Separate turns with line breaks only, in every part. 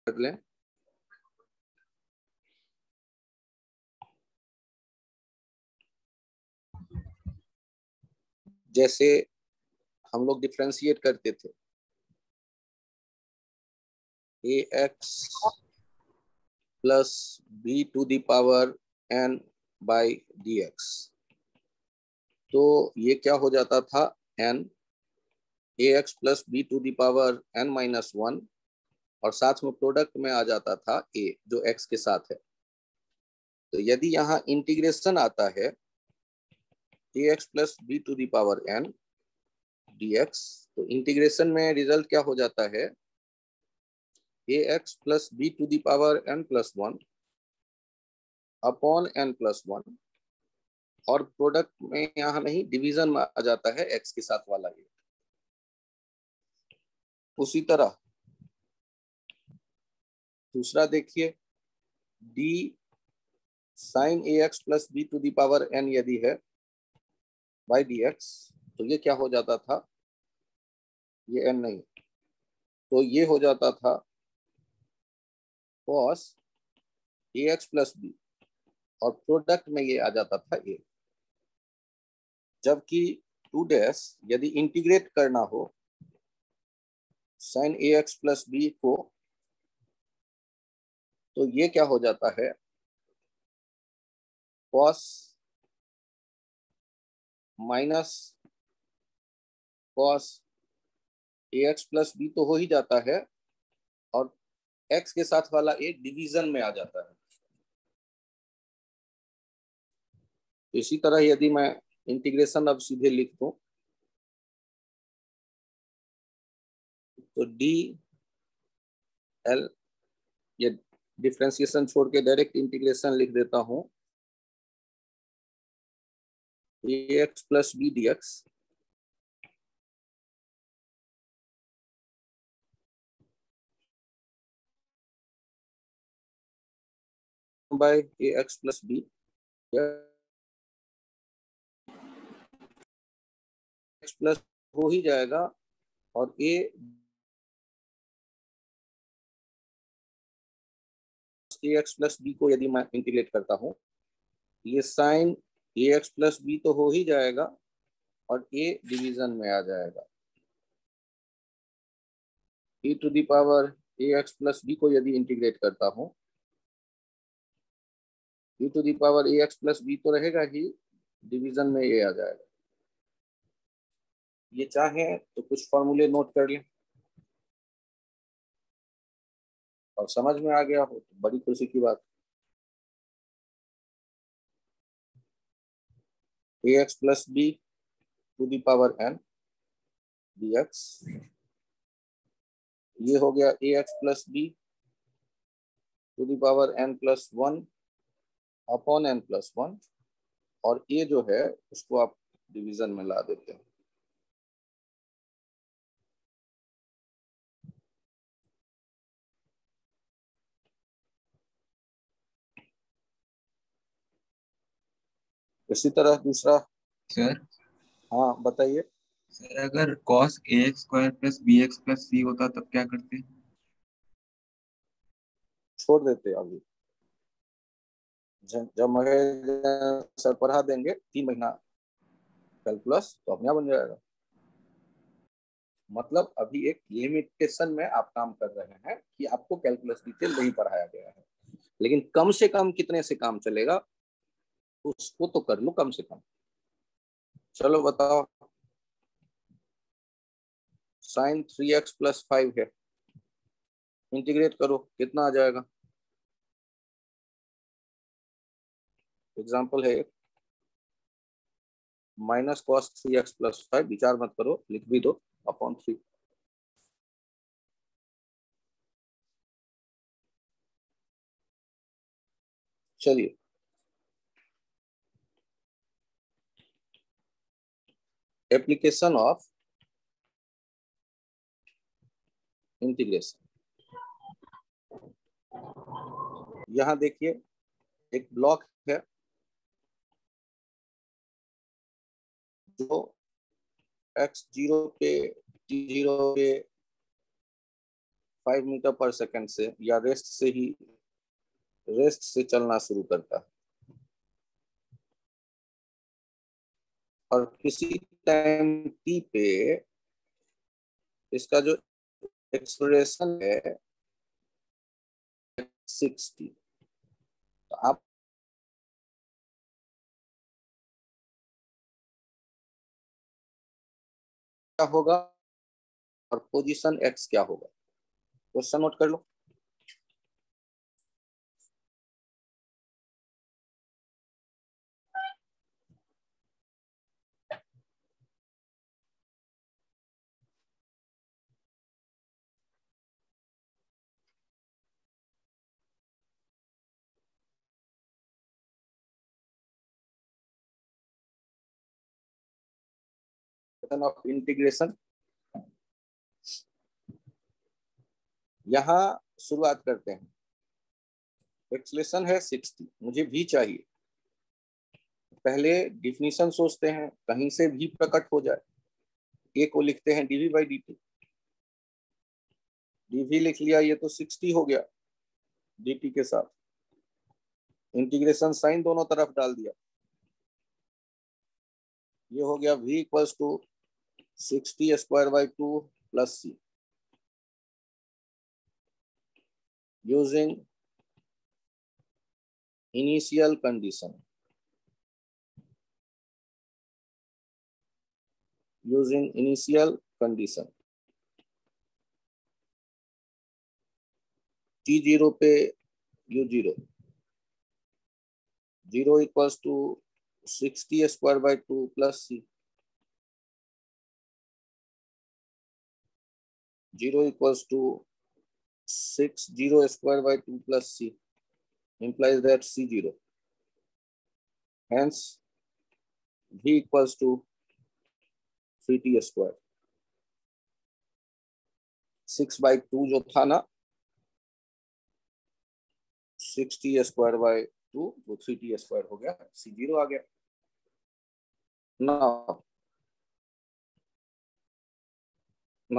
कर लें। जैसे हम लोग डिफरेंशिएट करते थे ax plus b to the power n by dx, तो ये क्या हो जाता था, n ax plus b to the power n minus 1, और साथ में प्रोडक्ट में आ जाता था a जो x के साथ है। तो यदि यहाँ इंटीग्रेशन आता है ax plus b to the power n dx, तो इंटीग्रेशन में रिजल्ट क्या हो जाता है, ax plus b to the power n plus 1 upon n plus 1, और प्रोडक्ट में यहाँ नहीं डिवीजन में आ जाता है x के साथ वाला ये। उसी तरह दूसरा देखिए, d sine ax plus b to the power n यदि है बाई dx, तो ये क्या हो जाता था, ये n नहीं, तो ये हो जाता था cos ax प्लस b, और प्रोडक्ट में ये आ जाता था a। जबकि 2 डैश यदि इंटीग्रेट करना हो साइन ax प्लस b को, तो ये क्या हो जाता है, cos minus cos ax plus b तो हो ही जाता है, और x के साथ वाला एक डिवीजन में आ जाता है। इसी तरह यदि मैं इंटीग्रेशन अब सीधे लिख दूं, तो डी एल, ये डिफरेंशिएशन छोड़ के डायरेक्ट इंटीग्रेशन लिख देता हूं, ax plus b dx by ax plus b, x plus हो ही जाएगा, और a ax प्लस बी को यदि मैं इंटीग्रेट करता हूं, ये साइन ax प्लस बी तो हो ही जाएगा, और a डिवीजन में आ जाएगा। e to the power ax plus b को यदि इंटीग्रेट करता हूं, e to the power ax plus b तो रहेगा ही, डिवीजन में ये आ जाएगा। ये चाहे तो कुछ फॉर्मूले नोट कर लें, और समझ में आ गया हो तो बड़ी खुशी की बात। ax plus b to the power n dx, ये हो गया ax plus b to the power n plus 1 upon n plus 1, और ये जो है उसको आप डिवीजन में ला देते हैं। इसी तरह दूसरा,
सर
हाँ बताइए।
सर अगर cos ax square plus b x plus c होता तब क्या करते?
छोड़ देते अभी, जब मगर सर पढ़ा देंगे 3 महीना कैलकुलस, तो अपने आप बन जाएगा। मतलब अभी एक लिमिटेशन में आप काम कर रहे हैं कि आपको कैलकुलस डिटेल नहीं पढ़ाया गया है, लेकिन कम से कम कितने से काम चलेगा उसको तो कर लो कम से कम। चलो बताओ, साइन 3x प्लस 5 है, इंटीग्रेट करो कितना आ जाएगा। एग्जाम्पल है माइनस कॉस 3x प्लस 5, विचार मत करो, लिख भी दो, अपॉन 3। चलिए एप्लीकेशन ऑफ इंटीग्रेशन, यहां देखिए एक ब्लॉक है जो x0 पे t0 पे 5 मीटर पर सेकंड से या रेस्ट से चलना शुरू करता है, और किसी टाइम टी पे इसका जो एक्सप्रेशन है 60, तो आप क्या होगा और पोजीशन एक्स क्या होगा, क्वेश्चन नोट कर लो। ऑफ इंटीग्रेशन, यहां शुरुआत करते हैं। एक्सलेशन है 60, मुझे भी चाहिए। पहले डिफिनीशन सोचते हैं, कहीं से भी प्रकट हो जाए। ए को लिखते हैं d v by d t, d v लिख लिया, ये तो 60 हो गया dt के साथ। इंटीग्रेशन साइन दोनों तरफ डाल दिया, ये हो गया v equals to 60 square by 2 plus सी, using initial condition, using initial condition. t0 पे u0, 0 equals to 60 square by 2 plus सी, 0 equals to 60 square by 2 plus c implies that c0, hence v equals to 3t square। 6/2 जो था ना, 60 square by 2 वो 3t square हो गया, c0 आ गया।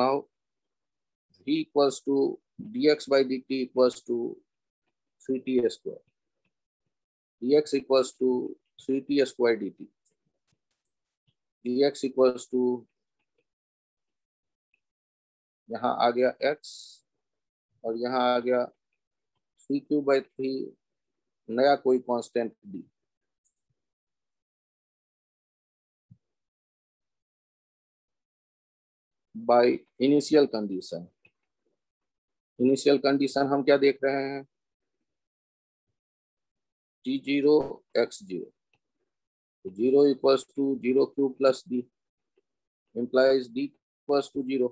now v equals to dx by dt equals to 3t square, dx equals to 3t square dt, dx equals to, यहाँ आ गया x और यहाँ आ गया 3/3, नया कोई constant d, by initial condition. Initial condition हम क्या देख रहे हैं, t0 x0, 0 equals to 0 cube plus d implies d equals to 0,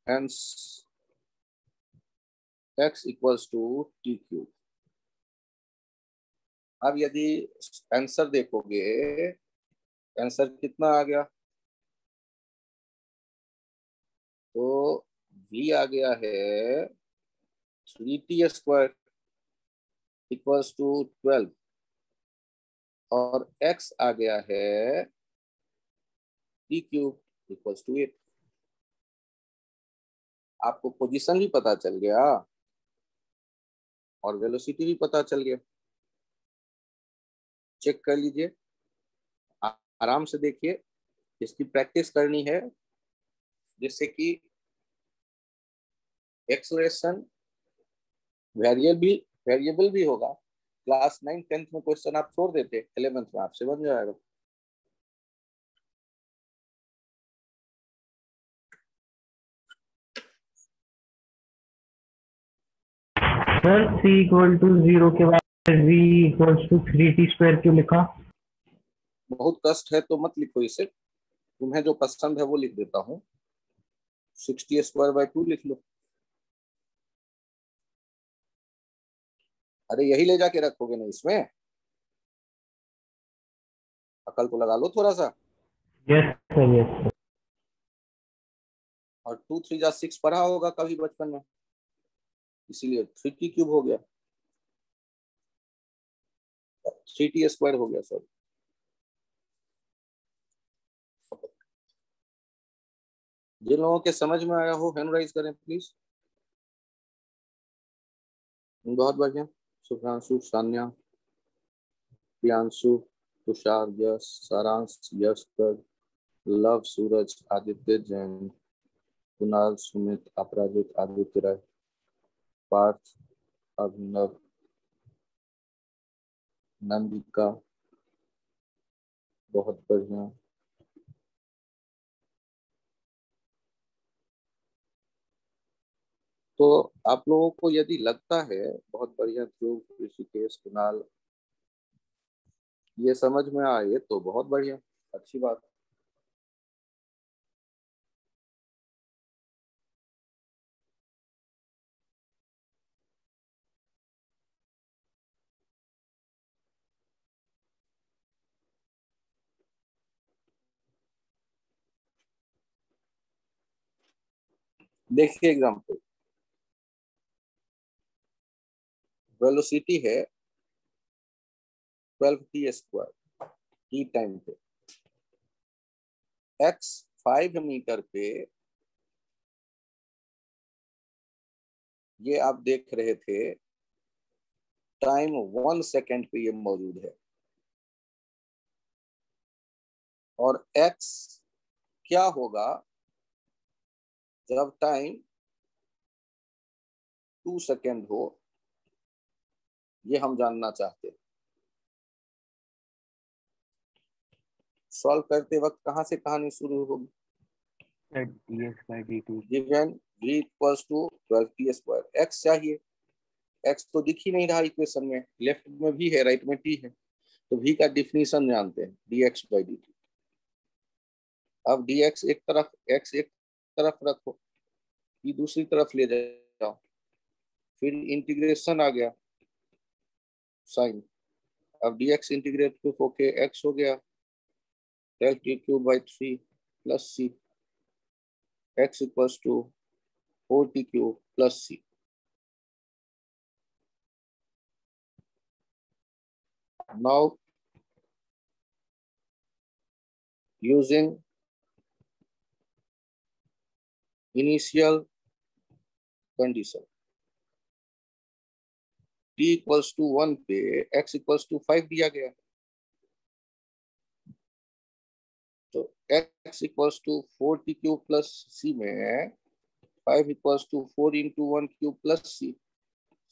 hence x equals to t cube. अब यदि आंसर देखोगे, आंसर कितना आ गया, तो v आ गया है 3t स्क्वायर इक्वल्स टू 12 और x आ गया है t क्यूब इक्वल्स टू 8। आपको पोजीशन भी पता चल गया और वेलोसिटी भी पता चल गया। चेक कर लीजिए, आराम से देखिए, इसकी प्रैक्टिस करनी है जिससे कि एक्सलेशन वेरिएबल भी होगा। क्लास 9 10th में क्वेश्चन आप छोड़ देते, 11th में आपसे बन जाएगा।
सर c इक्वल टू 0 के बाद v equals to 3t square क्यों लिखा?
बहुत कष्ट है तो मत लिखो इसे, तुम्हें जो पसंद है वो लिख देता हूँ। 60 स्क्वायर बाई 2 लिख लो। अरे यही ले जाके रखोगे ना इसमें, अकल तो लगा लो थोड़ा सा।
Yes sir, yes sir.
और 2 3 जा 6 पढ़ा होगा कभी बचपन में, इसीलिए 3t क्यूब हो गया, 3t स्क्वायर हो गया सॉरी। जिन लोगों के समझ में आया हो हैंड राइज करें प्लीज। बहुत बढ़िया। शुभ्रांशु, सान्या, प्रियांशु, तुषार, यश, सारांश, यश कर, लव, सूरज, आदित्य, जैन, कुणाल, सुमित, अपराजित, आदित्य राय, पार्थ, अभिनव, नंदिका, बहुत बढ़िया। तो आप लोगों को यदि लगता है बहुत बढ़िया, ध्रुव, ऋषिकेश, कुणाल, ये समझ में आए तो बहुत बढ़िया, अच्छी बात। देखिए एग्जाम्पल, वेलोसिटी है 12t² टी टाइम पे, x 5 मीटर पे ये आप देख रहे थे, टाइम 1 सेकेंड पे ये मौजूद है, और x क्या होगा जब टाइम 2 सेकेंड हो, ये हम जानना चाहते हैं। सॉल्व करते वक्त कहां से कहानी शुरू होगी?
dx/dt
given v equals to 12t²। x चाहिए, x तो दिख ही नहीं रहा इक्वेशन में, लेफ्ट में v है, राइट में t है, तो v का डिफिनीशन जानते हैं, dx/dt। अब dx एक तरफ, x एक तरफ रखो, v दूसरी तरफ ले जाओ, फिर इंटीग्रेशन आ गया साइन, अब dx इंटीग्रेट होके x हो गया 12t³/3 plus c, x equals to 4t³ plus c। Now using initial condition, t equals to 1 पे x इक्वल्स टू 5 दिया गया, तो x equals to 4t³ plus c में 5 equals to 4 into 1³ plus c,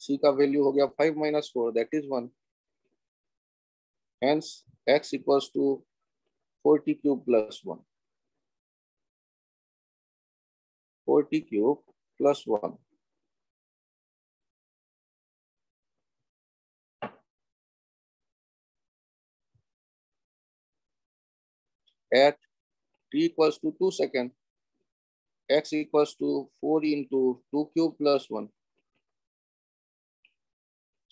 c का value हो गया 5 minus 4 that is 1, hence x equals to 4t³ plus 1, 4t³ plus 1। At t equals to 2 seconds, x equals to 4 into 2³ plus 1,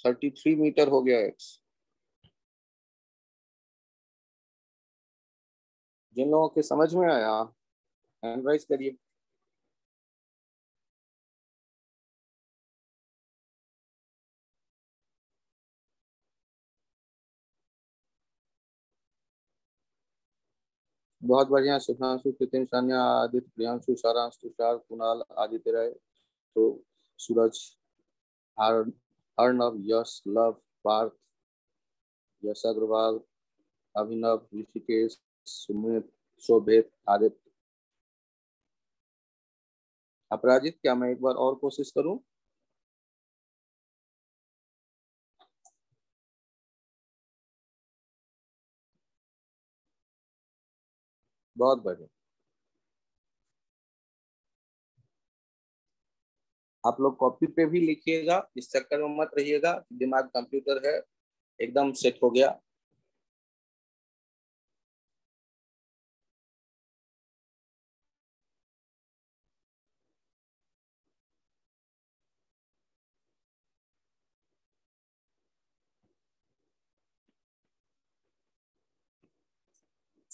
33 metre हो गया x। जिन लोगों के समझ में आया हैंड राइज करिए। बहुत बढ़िया। सुधांशु, नितिन, सान्या, आदित्य, प्रियांशु, सारांश, तुषार, कुणाल, आदित्य राय, तो सूरज, अर्णव, यश, लव, पार्थ, यश अग्रवाल, अभिनव, ऋषिकेश, सुमित, शोभित, आदित्य, अपराजित। क्या मैं एक बार और कोशिश करूं? बहुत बढ़िया। आप लोग कॉपी पे भी लिखिएगा, इस चक्कर में मत रहिएगा दिमाग कंप्यूटर है एकदम सेट हो गया।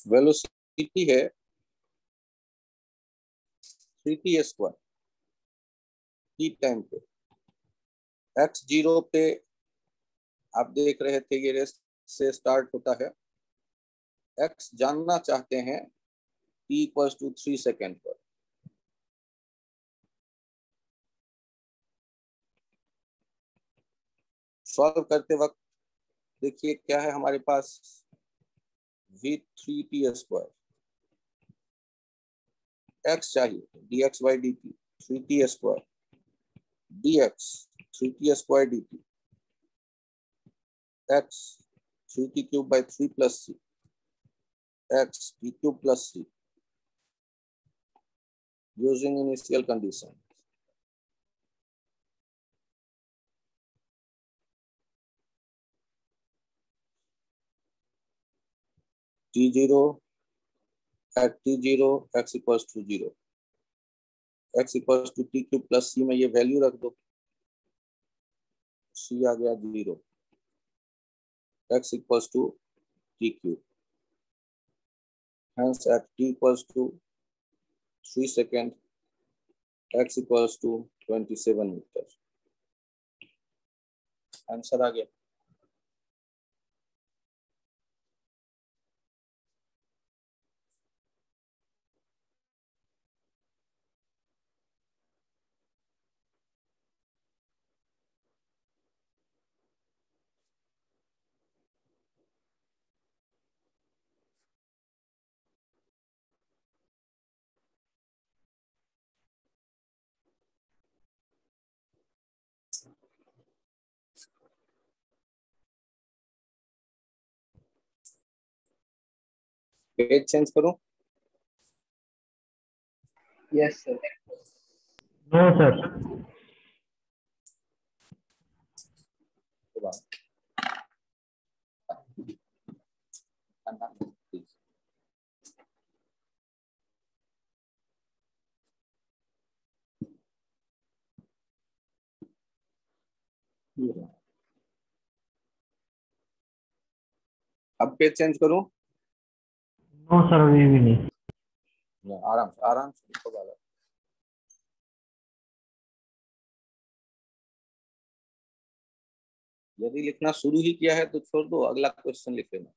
वेलोसिटी है 3t² टी टाइम पे, x 0 पे आप देख रहे थे ये रेस से स्टार्ट होता है, x जानना चाहते हैं t इक्वल्स टू 3 सेकेंड पर, सॉल्व करते वक्त देखिए क्या है हमारे पास, v3t² x चाहिए, dx/dt 3t² dx 3t² dt x 3t³ / 3 + c x t³ + c using initial condition. t0 at t0 x equals to 0, x equals to t³ + c में ये वैल्यू रख दो, c आ गया 0, x equals to t³, hence at t equals to 3 seconds x equals to 27 metre. Answer आ गया। Page change करूं?
Yes sir.
No sir.
अब page change करूं?
नो सर, अभी भी नहीं।
आराम से लिखो बाबा। यदि लिखना शुरू ही किया है तो छोड़ दो, अगला क्वेश्चन लिख लेना।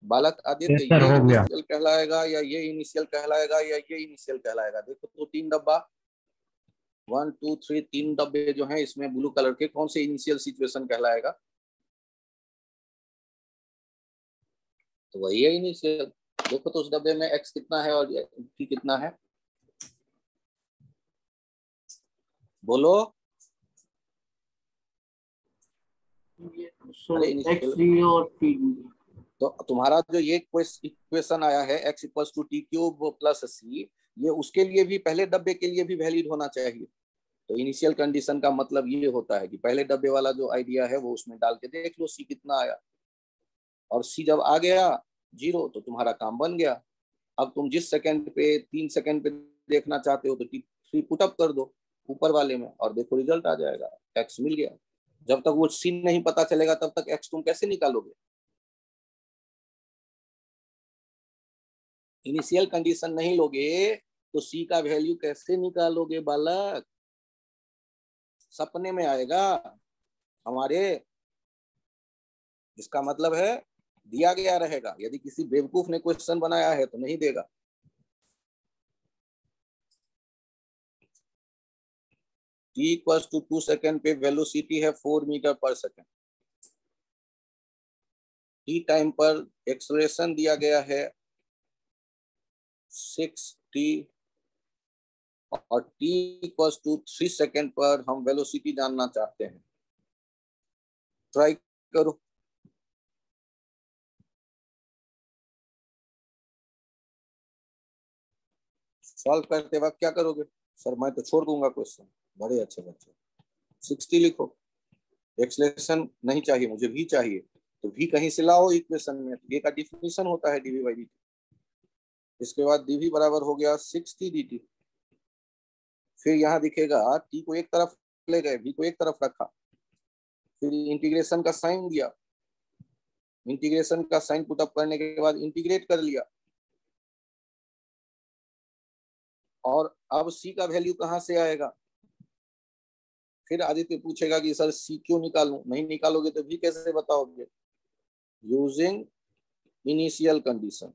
बालक आदित्य,
Yes, sir,
ये
हो गया।
इनिशियल कहलाएगा या ये इनिशियल कहलाएगा या ये इनिशियल कहलाएगा? देखो तो 3 डब्बा 1 2 3 3 डब्बे जो हैं इसमें ब्लू कलर के, कौन से इनिशियल सिचुएशन कहलाएगा? तो वही है इनिशियल। देखो तो उस डब्बे में x कितना है और t कितना है, बोलो। अरे
x3 और t।
तो तुम्हारा जो ये इक्वेशन आया है x equals to t³ + c, ये उसके लिए भी, पहले डब्बे के लिए भी वैलिड होना चाहिए। तो इनिशियल कंडीशन का मतलब ये होता है कि पहले डब्बे वाला जो आइडिया है वो उसमें डाल के देख लो c कितना आया, और c जब आ गया 0 तो तुम्हारा काम बन गया। अब तुम जिस सेकंड पे 3 सेकंड पे देखना चाहते हो तो t3 पुट अप कर दो ऊपर वाले में और देखो रिजल्ट आ जाएगा, x मिल गया। जब तक वो c नहीं पता चलेगा तब तक x तुम कैसे निकालोगे? इनिशियल कंडीशन नहीं लोगे तो c का वैल्यू कैसे निकालोगे बालक? सपने में आएगा हमारे। इसका मतलब है दिया गया रहेगा, यदि किसी बेवकूफ ने क्वेश्चन बनाया है तो नहीं देगा। t इक्वल्स टू 2 सेकंड पे वेलोसिटी है 4 मीटर पर सेकंड। t टाइम पर एक्सेलरेशन दिया गया है 6t और t इक्वल्स टू 3 सेकंड पर हम वेलोसिटी जानना चाहते हैं। ट्राई करो। सॉल्व करते वक्त क्या करोगे? सर मैं तो छोड़ दूंगा क्वेश्चन। बड़े अच्छे बच्चे, 60 लिखो। एक्सेलरेशन नहीं चाहिए मुझे, v चाहिए, तो v कहीं से लाओ इक्वेशन में। ये का डिफिनीशन होता है dv/dt। इसके बाद dv बराबर हो गया 60 dt। फिर यहाँ दिखेगा t को एक तरफ ले गए, v को एक तरफ रखा, फिर इंटीग्रेशन का साइन दिया, इंटीग्रेशन का साइन पुट अप करने के बाद इंटीग्रेट कर लिया, और अब c का वैल्यू कहां से आएगा? फिर आदित्य पूछेगा कि सर c क्यों निकालूं? नहीं निकालोगे तो v कैसे बताओगे? Using initial condition.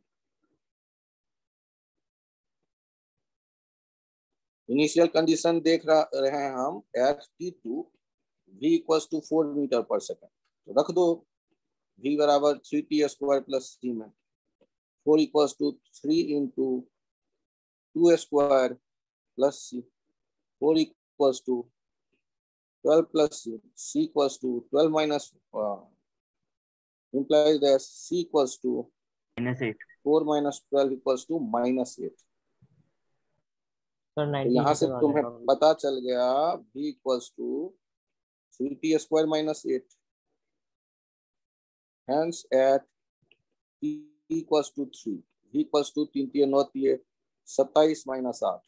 Initial condition देख रहे हैं हम at T2 v equals to 4 metre पर सेकेंड, तो रख दो v बराबर 3t स्क्वायर प्लस c में 4 equals to 3 into 2 square plus c, 4 equals to 12 plus c equals to 12 minus implies that c equals to
-8
4 minus 12 equals to -8।
Sir
तो
90
यहाँ से
metre वाले
तुम्हें पता चल गया v equals to 3t square minus 8, hence at t equals to 3 v equals to 3 9 27 minus 8,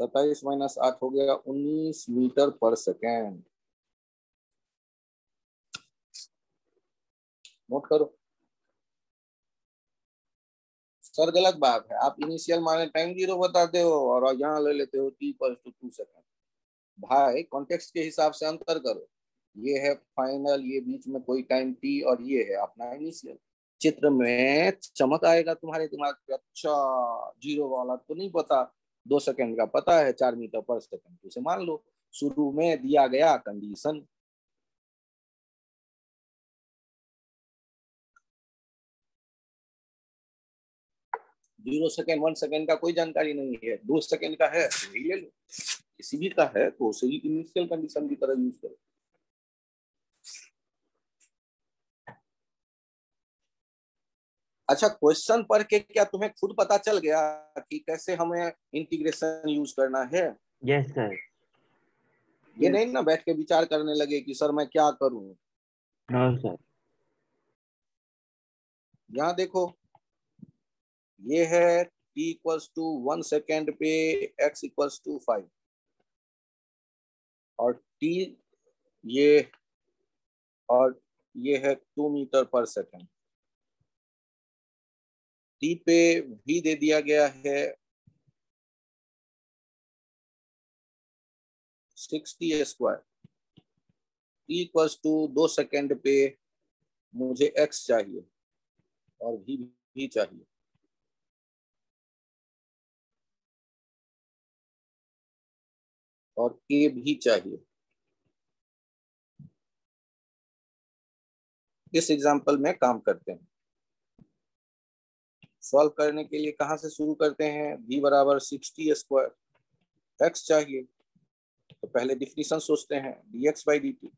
27 minus 8 हो गया 19 मीटर पर सेकेंड। नोट करो। सर गलत बात है, आप इनिशियल माने टाइम 0 बताते हो और यहाँ ले लेते हो t इक्वल्स टू 2 सेकेंड। भाई कॉन्टेक्स्ट के हिसाब से अंतर करो, ये है फाइनल, ये बीच में कोई टाइम t और ये है अपना इनिशियल। चित्र में चमक आएगा तुम्हारे दिमाग पे, अच्छा 0 वाला तो नहीं पता, 2 सेकंड का पता है 4 मीटर पर सेकंड, उसे मान लो। शुरू में दिया गया कंडीशन। जीरो सेकंड 1 सेकंड का कोई जानकारी नहीं है, 2 सेकंड का है वही ले लो, किसी भी का है तो उसे इनिशियल कंडीशन की तरह यूज करो। अच्छा, क्वेश्चन पढ़ के क्या तुम्हें खुद पता चल गया कि कैसे हमें इंटीग्रेशन यूज करना है?
Yes sir.
ये नहीं ना बैठ के विचार करने लगे कि सर मैं क्या करूं।
No sir.
यहाँ देखो, ये है t इक्वल्स टू 1 सेकेंड पे x इक्वल्स टू 5 और t ये और ये है 2 मीटर पर सेकेंड। t पे v दे दिया गया है 60 square. t equals to 2 second पे मुझे x चाहिए और v भी चाहिए। और a भी चाहिए। इस एग्जांपल में काम करते हैं। सॉल्व करने के लिए कहां से शुरू करते हैं? v बराबर 60 स्क्वायर, x चाहिए तो पहले डिफिनीशन सोचते हैं dx बाई dt,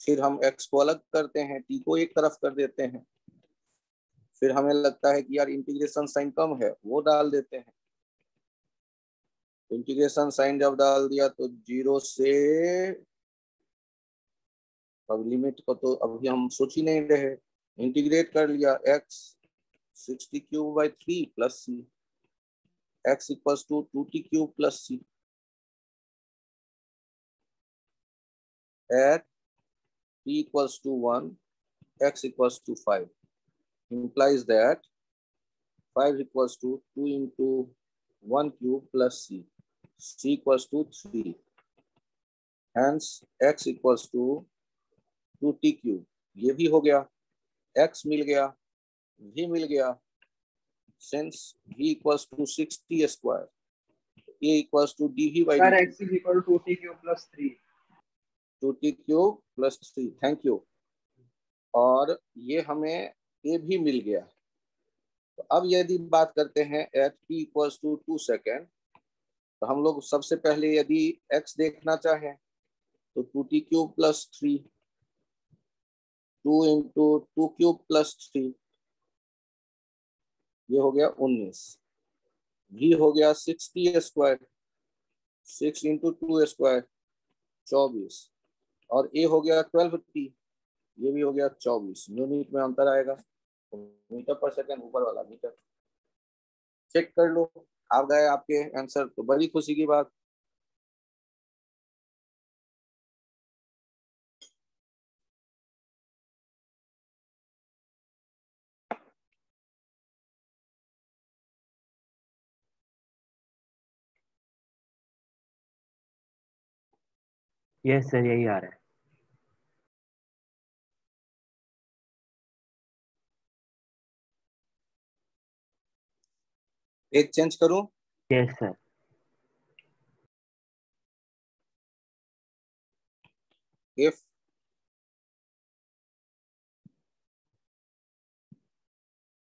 फिर हम x को अलग करते हैं, t को एक तरफ कर देते हैं, फिर हमें लगता है कि यार इंटीग्रेशन साइन कम है, वो डाल देते हैं। इंटीग्रेशन साइन जब डाल दिया तो 0 से, अब लिमिट को तो अभी हम सोच ही नहीं रहे, इंटीग्रेट कर लिया x 60 cube by 3 plus c, x equals to 2t cube plus c at t equals to 1, x equals to 5, implies that 5 equals to 2 into 1 cube plus c equals to 3, hence x equals to 2t cube। ये भी हो गया, x मिल गया, v मिल गया, since v equals to 60 square, a equals to dv by
Sir,
dt,
x is equal to 2t cube plus 3.
2t cube plus 3, thank you. और ये हमें a भी मिल गया। तो अब यदि बात करते हैं at t equals to 2 second, तो हम लोग सबसे पहले यदि x देखना चाहें तो 2t cube plus 3, 2 into 2 cube plus 3, ये हो गया 19, v हो गया 60 स्क्वायर, 6 इंटू 2 स्क्वायर 24, और a हो गया 12t, ये भी हो गया 24। यूनिट में अंतर आएगा, मीटर पर सेकेंड ऊपर वाला मीटर। चेक कर लो, आ गए आपके आंसर तो बड़ी खुशी की बात।
यस सर, यही आ रहा है।
पेज चेंज करूं?
Yes sir.
if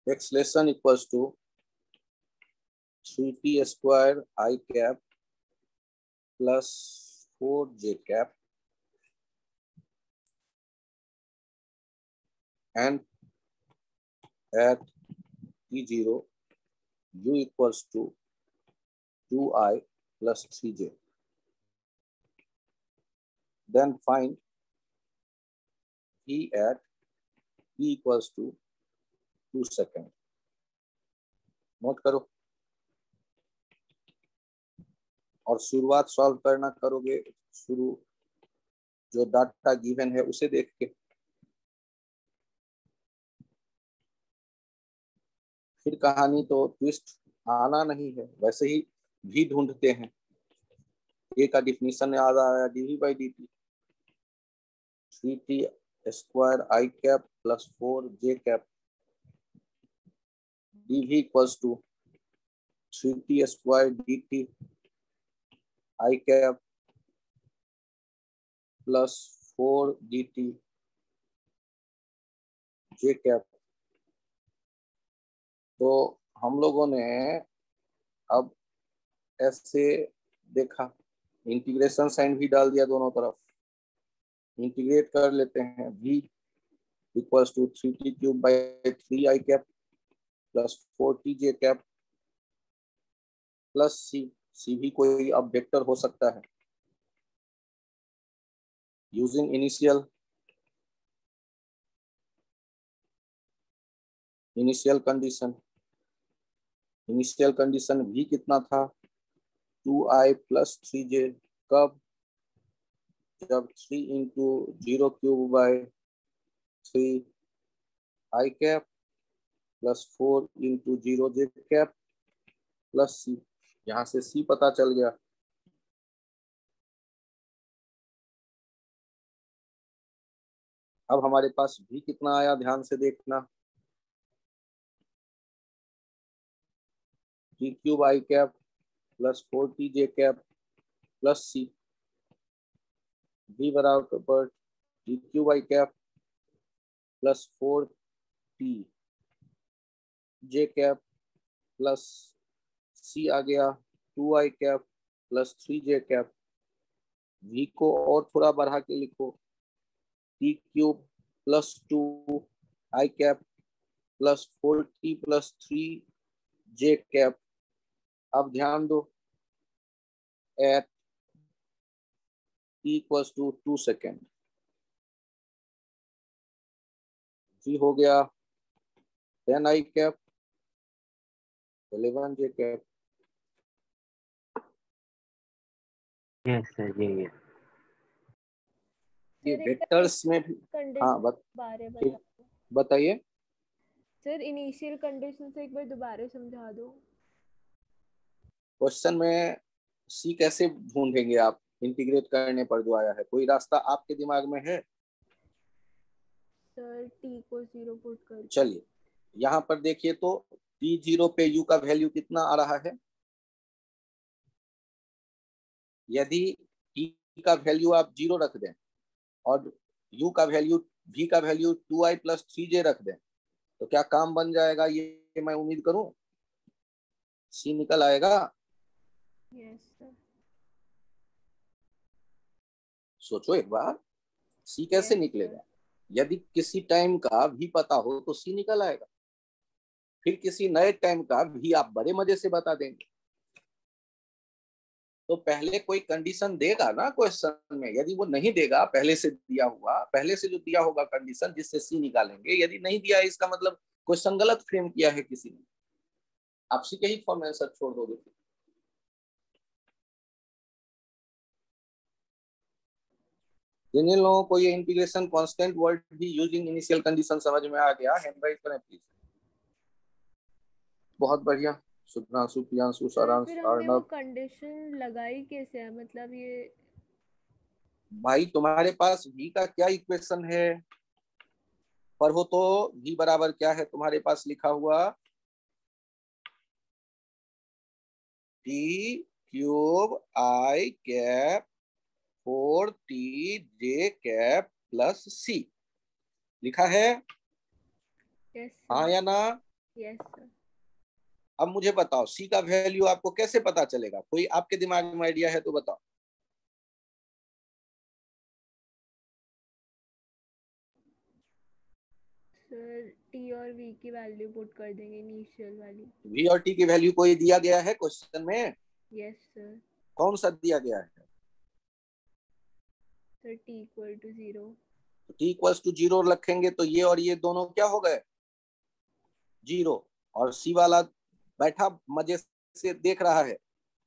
x less than equals to 3t square I cap plus 4j cap and at t0 u equals to 2i plus 3j. Then find v at t equals to 2 second. Note करो और शुरुआत solve करना करोगे शुरू जो data given है उसे देख के. फिर कहानी तो ट्विस्ट आना नहीं है, वैसे ही भी ढूंढते हैं. ए का डिफिनीशन याद आया, dv by d t 3t square i cap plus 4j cap dv equals to 3t square dt I cap plus 4 dt j cap. तो हम लोगों ने अब ऐसे देखा, इंटीग्रेशन साइन भी डाल दिया दोनों तरफ. इंटीग्रेट कर लेते हैं. v equals to 3t cube by 3i cap plus 4tj cap plus c भी कोई अब वेक्टर हो सकता है यूजिंग इनिशियल कंडीशन भी कितना था 2i प्लस 3j. कब? जब 3 into 0 cube by 3i cap plus 4 into 0j cap plus c. यहां से सी पता चल गया. अब हमारे पास भी कितना आया ध्यान से देखना. T cube i cap plus 4tj cap plus c. भी बराबर t cube i cap plus 4t j cap plus c आ गया 2i cap plus 3j cap. v को और थोड़ा बढ़ा के लिखो t cube plus 2i cap plus 4t plus 3j cap. अब ध्यान दो at t equals to 2 second. v हो गया 10i cap 11j cap.
Yes sir ये
ये वेक्टर्स में भी. हाँ बताइए
सर. इनिशियल कंडीशन से एक बार दोबारा समझा दो.
क्वेश्चन में सी कैसे ढूंढेंगे आप इंटीग्रेट करने पर जो आया है? कोई रास्ता आपके दिमाग में है?
सर t को 0 पुट कर.
चलिए यहाँ पर देखिए तो t0 पे u का वैल्यू कितना आ रहा है. यदि t का वैल्यू आप 0 रख दें और u का वैल्यू v का वैल्यू 2i प्लस 3j रख दें तो क्या काम बन जाएगा? ये मैं उम्मीद करूं सी निकल आएगा.
Yes sir.
सोचो एक बार सी कैसे निकलेगा. यदि किसी टाइम का भी पता हो तो सी निकल आएगा. फिर किसी नए टाइम का भी आप बड़े मजे से बता देंगे. तो पहले कोई कंडीशन देगा ना क्वेश्चन में. यदि वो नहीं देगा पहले से जो दिया होगा कंडीशन जिससे सी निकालेंगे, यदि नहीं दिया इसका मतलब क्वेश्चन गलत फ्रेम किया है किसी ने. आप सी के ही फॉर्म में आंसर छोड़ दोगे. जिन लोगों को ये इंटीग्रेशन कांस्टेंट वर्ड भी यूजिंग इनिशियल कंडीशन समझ में आ गया हैंड राइज करें प्लीज. बहुत बढ़िया. सुधांशु, प्रियांशु, सारांश, अर्णव.
कंडीशन लगाई कैसे है? मतलब ये
भाई तुम्हारे पास v का क्या इक्वेशन है पर हो तो v बराबर क्या है तुम्हारे पास लिखा हुआ t cube i cap 4TJ plus C लिखा है,
यस
हाँ
सर।
या ना?
Yes sir.
अब मुझे बताओ C का वैल्यू आपको कैसे पता चलेगा? कोई आपके दिमाग में आइडिया है तो बताओ।
सर टी और वी की वैल्यू पुट कर देंगे, इनिशियल वाली।
V और T की वैल्यू कोई दिया गया है क्वेश्चन में?
Yes sir.
कौन सा दिया गया है?
Sir t equal to 0।
तो T इक्वल्स टू 0 रखेंगे तो ये और ये दोनों क्या हो गए? 0। और C वाला बैठा मजे से देख रहा है,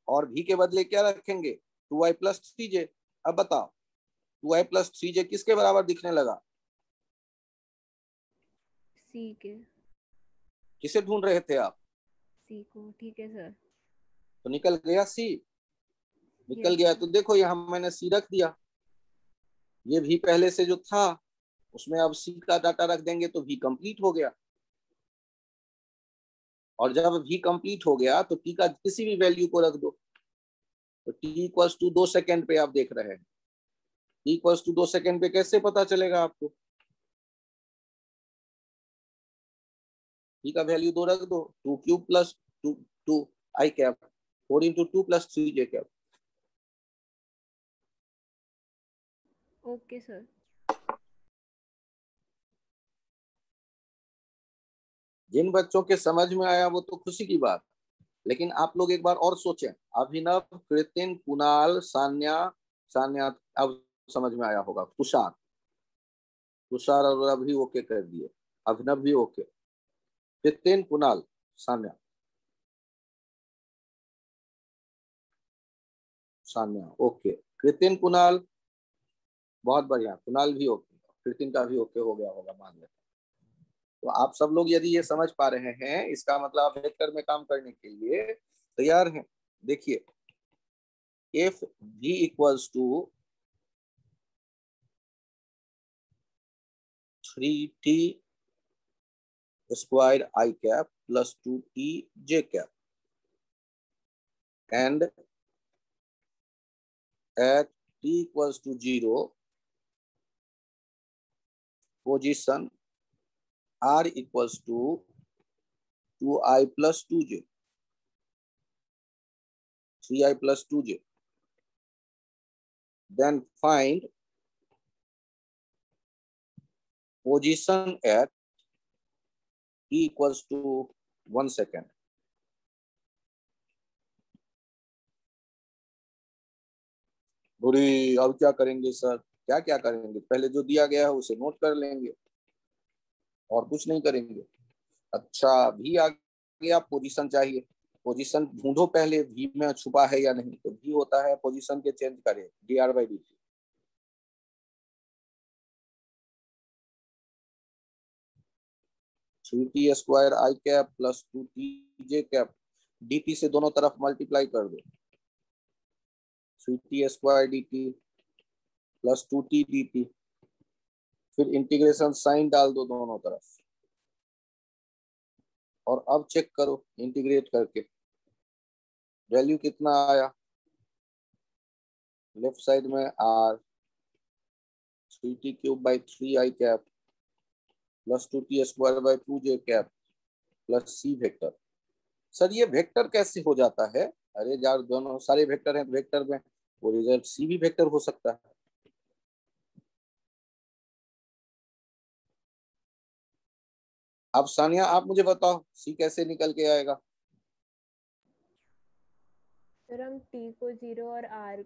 और V के बदले क्या रखेंगे? 2i plus 3j। अब बताओ 2i प्लस 3j किसके बराबर दिखने लगा?
सी के।
किसे ढूंढ रहे थे आप?
सी को, ठीक है सर।
तो निकल गया C। निकल
यस
गया
सर।
तो देखो यहाँ मैंने C रख दिया। ये V पहले से जो था उसमें अब C का डाटा रख देंगे तो V कंप्लीट हो गया। और जब V कंप्लीट हो गया तो T का किसी भी वैल्यू को रख दो। तो T इक्वल्स टू 2 सेकेंड पे आप देख रहे हैं। T इक्वल्स टू 2 सेकेंड पे कैसे पता चलेगा आपको? T का वैल्यू 2 रख दो। 2 plus 2 i cap 4 into 2 plus 3j cap.
Okay sir.
जिन बच्चों के समझ में आया वो तो खुशी की बात, लेकिन आप लोग एक बार और सोचें। अभिनव, कृतिन, कुणाल, सान्या, सान्या अब समझ में आया होगा। तुषार, तुषार और अभी ओके कर दिए। अभिनव भी ओके। कृतिन, कुणाल, सान्या, सान्या ओके। कृतिन, कुणाल बहुत बढ़िया। कुणाल भी ओके। कृतिन का भी ओके हो गया होगा मान लेते। तो आप सब लोग यदि ये समझ पा रहे हैं, इसका मतलब आप वेक्टर में काम करने के लिए तैयार हैं। देखिए, if v equals to 3t square i cap plus 2t j cap and at t equals to 0 position r equals to 2i plus 2j 3i plus 2j, then find position at t equals to 1 second. बुरी, अब क्या करेंगे sir? क्या क्या करेंगे? पहले जो दिया गया है उसे नोट कर लेंगे और कुछ नहीं करेंगे। अच्छा, भी आ गया, पोजीशन चाहिए। पोजीशन ढूंढो पहले, वी में छुपा है या नहीं। तो वी होता है पोजीशन के चेंज करे dr/dt। Three t square i cap plus 2t cap dt से दोनों तरफ मल्टीप्लाई कर दो। 3t square dt plus 2t dt, फिर इंटीग्रेशन साइन डाल दो दोनों तरफ और अब चेक करो इंटीग्रेट करके वैल्यू कितना आया। लेफ्ट साइड में r 3t cube by 3i cap plus 2t square by 2j cap plus c vector. Sir ये वेक्टर कैसे हो जाता है? अरे यार, दोनों सारे वेक्टर हैं, वेक्टर में वो रिजल्ट सी भी वेक्टर हो सकता है। अब सानिया आप मुझे बताओ सी कैसे निकल के आएगा?
सर हम टी को 0 और आर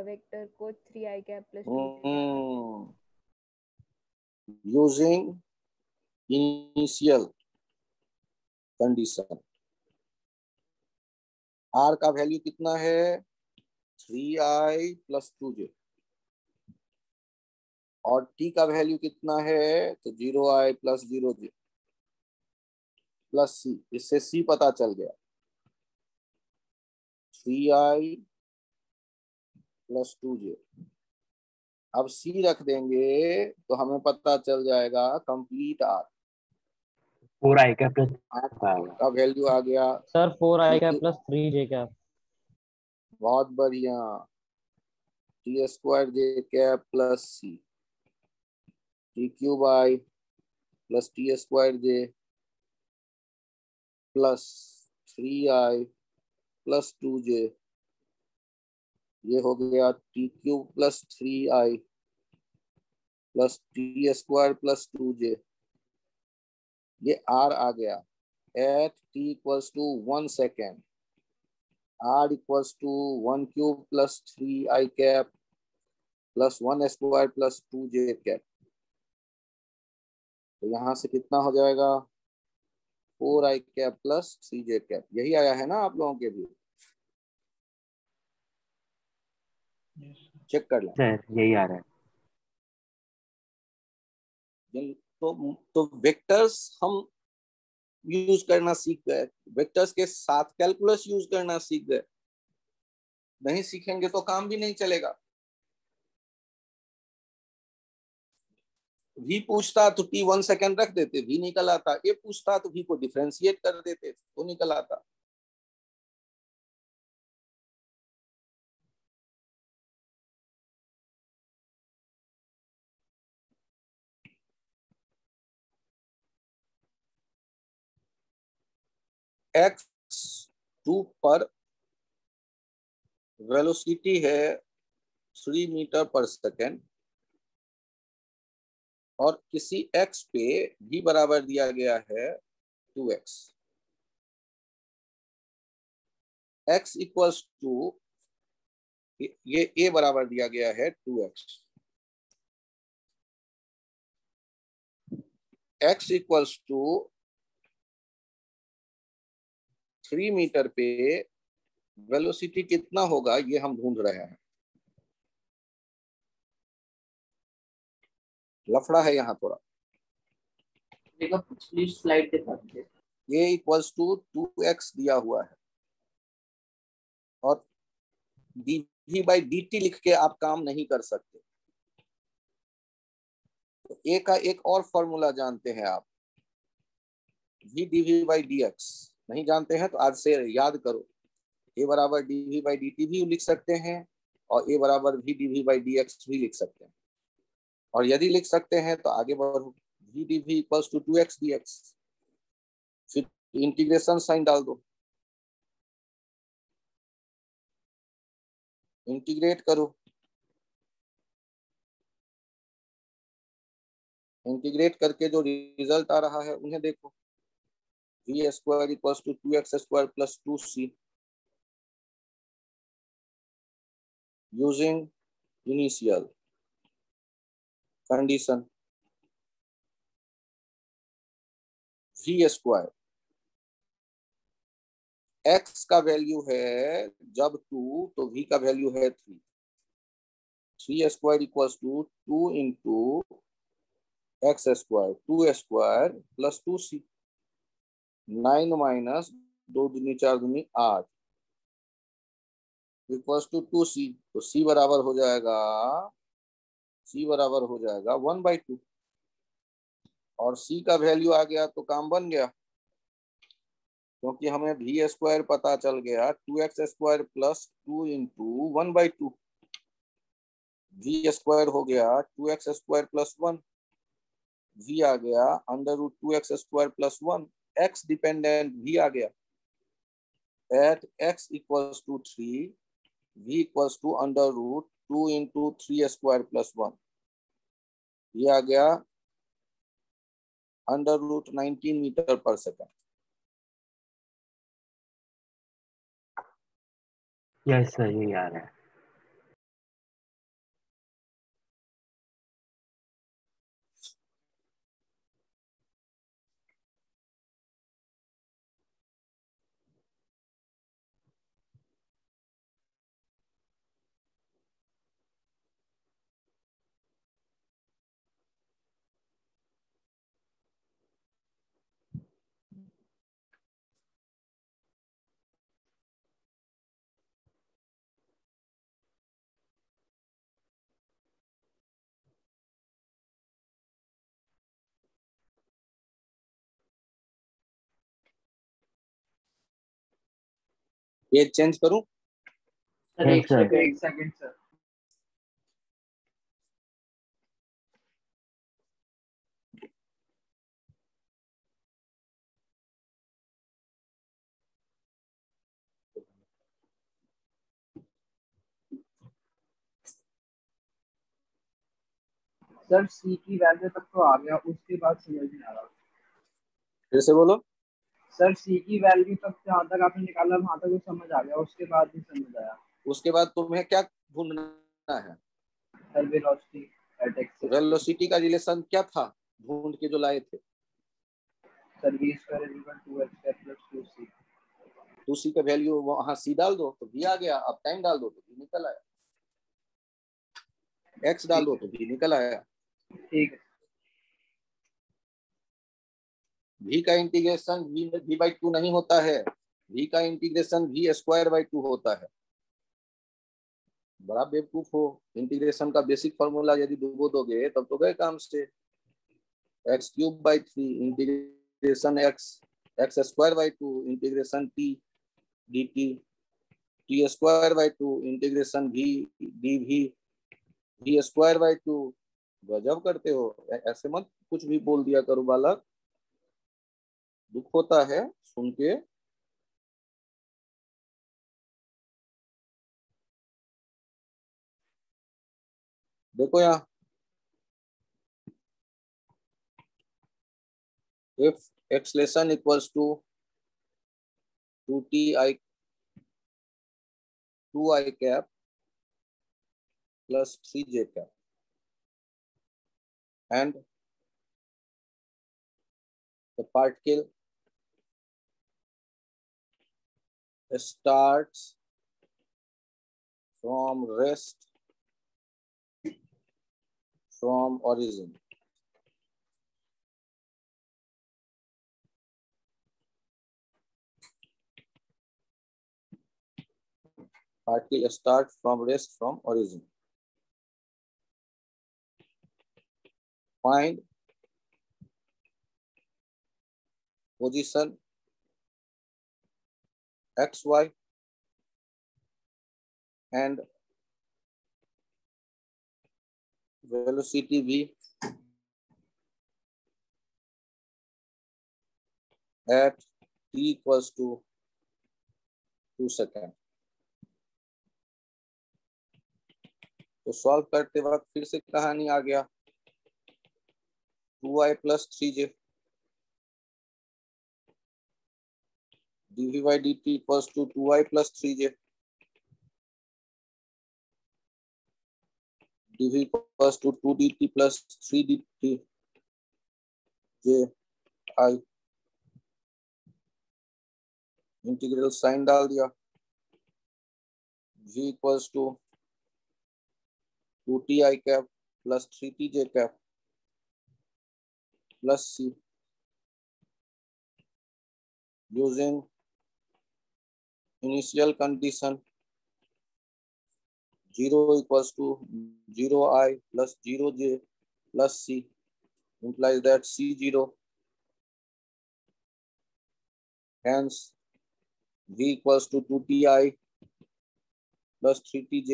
वेक्टर को 3i cap plus 2j
using initial condition. R का वैल्यू कितना है? 3i plus 2j। और टी का वैल्यू कितना है? तो 0i प्लस 0j प्लस सी। इससे सी पता चल गया, 3i प्लस 2j। अब सी रख देंगे तो हमें पता चल जाएगा कंप्लीट आर।
4i का प्लस
का वैल्यू आ गया।
सर 4i का प्लस 3j का।
बहुत बढ़िया। T square j cap plus c, t cube i plus t square j plus 3i plus 2j, ये हो गया t cube plus 3i plus t square plus 2j, ये r आ गया at t equals to 1 second, r equals to 1 cube plus 3i cap plus 1 square plus 2j cap. तो यहाँ से कितना हो जाएगा 4i cap plus 3j cap. यही आया है ना आप लोगों के भी, चेक कर लें।
सर यही आ रहा है।
तो वेक्टर्स हम यूज करना सीख गए, वेक्टर्स के साथ कैलकुलस यूज करना सीख गए। नहीं सीखेंगे तो काम भी नहीं चलेगा। भी पूछता तो टी 1 सेकेंड रख देते, भी निकल आता। ये पूछता तो भी को डिफरेंशिएट कर देते तो निकल आता। x2 पर वेलोसिटी है 3 मीटर पर सेकेंड और किसी x पे v बराबर दिया गया है 2x। x इक्वल्स टू, ये a बराबर दिया गया है 2x। x equals to 3 metre पे वेलोसिटी कितना होगा ये हम ढूंढ रहे हैं। लफड़ा है यहाँ थोड़ा।
पिछली स्लाइड दिखा दीजिए।
ये इक्वल्स टू 2x दिया हुआ है और dv बाई dt लिख के आप काम नहीं कर सकते। तो a का एक और फॉर्मूला जानते हैं आप, v dv बाई dx। नहीं जानते हैं तो आज से याद करो। a बराबर dv बाई dt भी लिख सकते हैं और a बराबर v dv बाई dx भी लिख सकते हैं। और यदि लिख सकते हैं तो आगे बढ़ो, v dv equals to 2x dx, फिर इंटीग्रेशन साइन डाल दो, इंटीग्रेट करो। इंटीग्रेट करके जो रिजल्ट आ रहा है उन्हें देखो, v square equals to 2x square plus 2c using initial condition. v square x का वैल्यू है जब 2 तो v का वैल्यू है 3। 3 square equals to 2 into x square, 2 square plus 2c। 9 minus 2 दूनी 4 दूनी 8 इक्वल्स टू 2c। तो c बराबर हो जाएगा, c बराबर हो जाएगा 1/2। और c का वैल्यू आ गया तो काम बन गया, क्योंकि हमें v स्क्वायर पता चल गया 2x square plus 2 into 1/2। v square हो गया 2x स्क्वायर प्लस 1, v आ गया under root 2x square plus 1, x dependent v आ गया। At x equals to 3, v equals to under root 2 into 3 square plus 1, ये आ गया अंडर रूट 19 मीटर पर सेकेंड।
यस सर यही आ रहा है।
ये चेंज करूं?
सर
Yes,
एक
sir.
Second sir. सर सी की वैल्यू तक तो आ गया, उसके बाद समझ नहीं आ रहा।
फिर से बोलो।
सर सी की वैल्यू तक जहाँ तक आपने निकाला वहां तक तो समझ आ गया, उसके बाद नहीं समझ आया।
उसके बाद तुम्हें क्या ढूंढना है?
Sir velocity at x.
Velocity का रिलेशन क्या था ढूंढ के जो लाए थे?
Sir v square is equal to x square plus 2c।
तो सी का वैल्यू वहां सी डाल दो तो भी आ गया, अब टाइम डाल दो तो भी निकल आया, एक्स डाल दो तो भी निकल आया।
ठीक है।
v का इंटीग्रेशन v बाई 2 नहीं होता है, v का इंटीग्रेशन v स्क्वायर बाई 2 होता है। बड़ा बेवकूफ हो, इंटीग्रेशन का बेसिक फॉर्मूला यदि डुबो दोगे तब तो गए काम से। X cube by 3 integration x square by 2 integration t d t square by 2 integration v d v square by 2। गजब करते हो, ऐसे मत कुछ भी बोल दिया करो बालक, दुख होता है सुन के। देखो यहाँ, if acceleration equals to 2i cap plus 3j cap and the particle starts from rest from origin, particle starts from rest from origin. Find position xy and velocity v at t equals to 2 second. तो solve करते वक्त फिर से कहानी आ गया, 2i plus 3j dv by dt equals to 2i plus 3j dv equals to 2 dt plus 3 dt j i, integral sign डाल दिया, v equals to 2ti cap plus 3tj cap plus c using initial condition 0 equals to 0i plus 0j plus c implies that c0, hence v equals to 2ti plus 3tj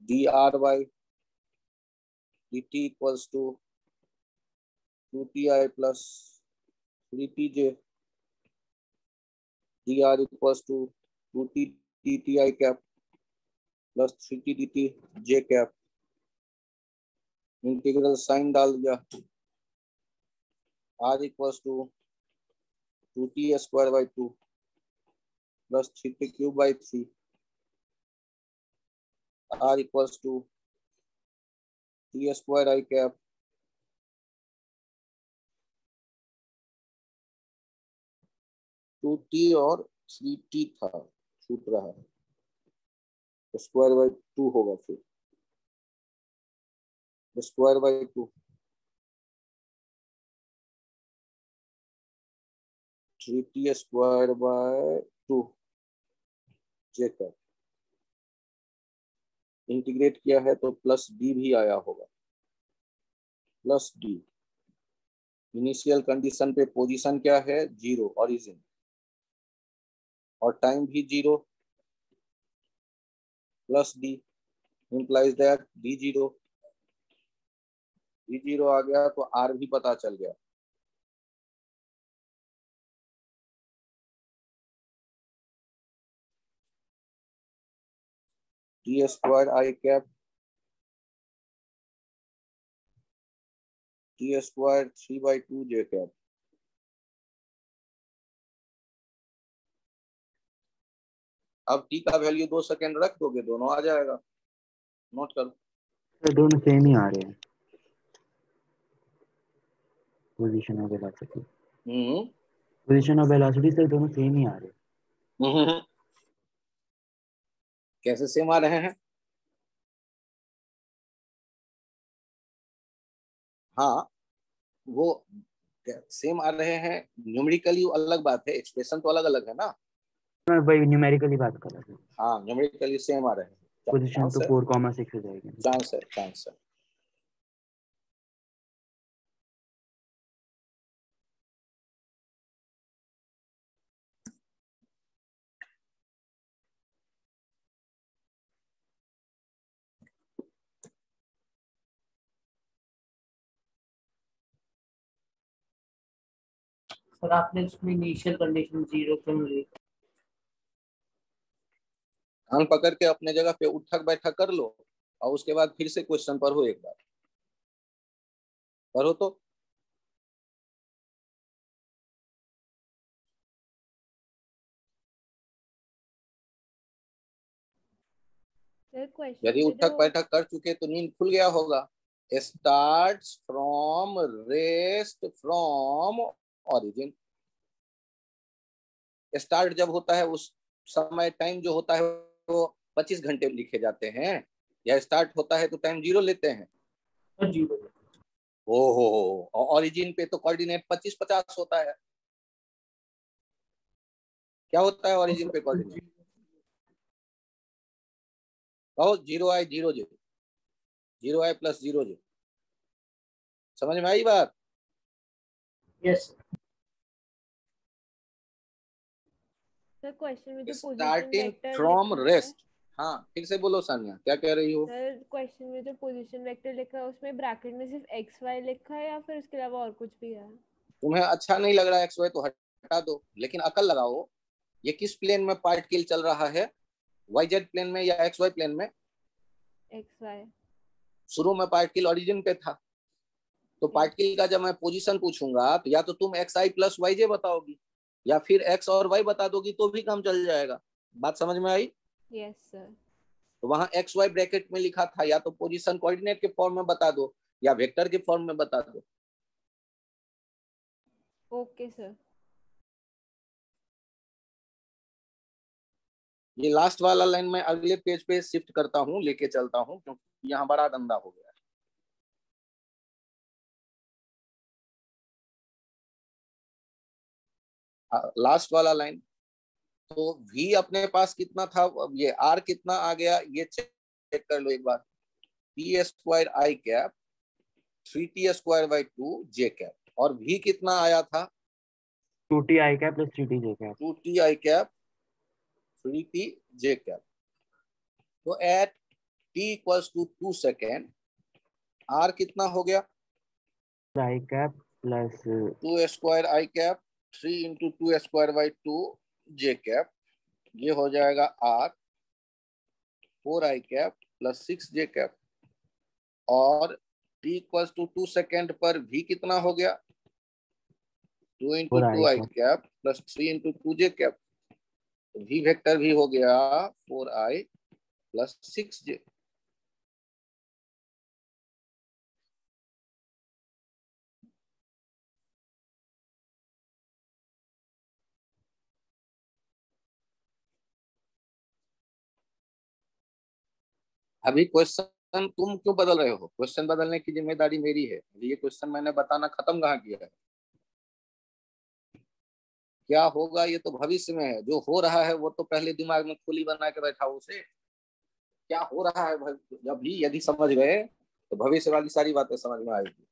dr by dt equals to 2ti plus 3tj dr equals to 2t tti cap plus 3t dt j cap, integral sign डाल दिया, r equals to 2t square by 2 plus 3t cube by 3, r equals to t square I cap two t और 3t था, छूट रहा है, square by 2 होगा, फिर square by 2 3t square by 2 j का इंटीग्रेट किया है तो प्लस डी भी आया होगा, प्लस डी। इनिशियल कंडीशन पे पोजीशन क्या है? 0 ओरिजिन, और टाइम भी 0 plus D implies that D 0 आ गया तो आर भी पता चल गया। T square i cap T square 3/2 J cap. अब टी का वैल्यू 2 सेकेंड रख दोगे, दोनों आ जाएगा। नोट करो।
तो दोनों सेम ही आ रहे हैं, पोजीशन और वेलोसिटी। पोजीशन और वेलोसिटी से दोनों सेम ही आ रहे हैं।
कैसे सेम आ रहे हैं? हाँ, वो सेम आ रहे हैं न्यूमेरिकली अलग बात है, एक्सप्रेशन तो अलग अलग है ना।
मैं वही न्यूमेरिकली बात कर रहा था।
हाँ, न्यूमेरिकली सेम आ रहे हैं।
पोजीशन तो 4,6 हो जाएगी।
चांस है, चांस है।
सर आपने उसमें इनिशियल कंडीशन 0 क्यों ली?
कान पकड़ के अपने जगह पे उठक बैठक कर लो और उसके बाद फिर से क्वेश्चन पढ़ो, एक बार पढ़ो तो।
सर क्वेश्चन
यदि
में
उठक
जो
बैठक कर चुके तो नींद खुल गया होगा। Starts from, rest from, origin. Start जब होता है उस समय टाइम जो होता है वो 25 घंटे लिखे जाते हैं, या स्टार्ट होता है तो टाइम 0 लेते हैं।
सर 0।
हो ऑरिजिन पे तो कोऑर्डिनेट 25-50 होता है। क्या होता है ऑरिजिन पे कोऑर्डिनेट? कहो 0i 0j, 0i + 0j। समझ में आई बात?
यस
सर क्वेश्चन में जो पोजीशन
स्टार्टिंग
वेक्टर
फ्रॉम
लिखा है,
रेस्ट। हाँ, फिर से बोलो सानिया, क्या कह रही हो?
सर क्वेश्चन में जो पोजीशन वेक्टर लिखा है उसमें ब्रैकेट में सिर्फ एक्स वाई लिखा है या फिर उसके अलावा और कुछ भी है?
तुम्हें अच्छा नहीं लग रहा एक्स वाई तो हटा दो, लेकिन अकल लगाओ। ये किस प्लेन में पार्टिकल चल रहा है? वाई जेड प्लेन में या एक्स वाई प्लेन में?
X y.
शुरू में पार्टिकल ओरिजिन पे था, तो पार्टिकल का जब मैं पोजीशन पूछूंगा तो या तो तुम एक्स आई प्लस वाई जे बताओगी, या फिर एक्स और वाई बता दोगी तो भी काम चल जाएगा। बात समझ में आई?
Yes sir.
तो वहां एक्स वाई ब्रैकेट में लिखा था, या तो पोजीशन कोऑर्डिनेट के फॉर्म में बता दो या वेक्टर के फॉर्म में बता दो।
Okay sir.
ये लास्ट वाला लाइन मैं अगले पेज पे शिफ्ट करता हूँ, लेके चलता हूँ, क्योंकि यहाँ बड़ा गंदा हो गया है। लास्ट वाला लाइन तो v अपने पास कितना था, अब ये r कितना आ गया ये चेक कर लो एक बार। T square i cap 3t²/2 j cap, और v कितना आया था?
2t i cap + 3t j cap.
2t I cap 3t j cap. तो एट t = 2 सेकेंड r कितना हो गया?
i cap plus
2² I cap 3 × 2²/2 j cap. ये हो जाएगा r 4 आई कैप + 6 j कैप। और t = 2 सेकेंड पर v कितना हो गया? 2 × 2 i cap + 3 × 2 j cap. v vector भी हो गया 4i + 6j। अभी क्वेश्चन तुम क्यों बदल रहे हो? क्वेश्चन बदलने की जिम्मेदारी मेरी है। ये क्वेश्चन मैंने बताना खत्म कहाँ किया है? क्या होगा ये तो भविष्य में है, जो हो रहा है वो तो पहले दिमाग में खोली बना के बैठा उसे। क्या हो रहा है जब भी यदि समझ गए तो भविष्य वाली सारी बातें समझ में आएगी।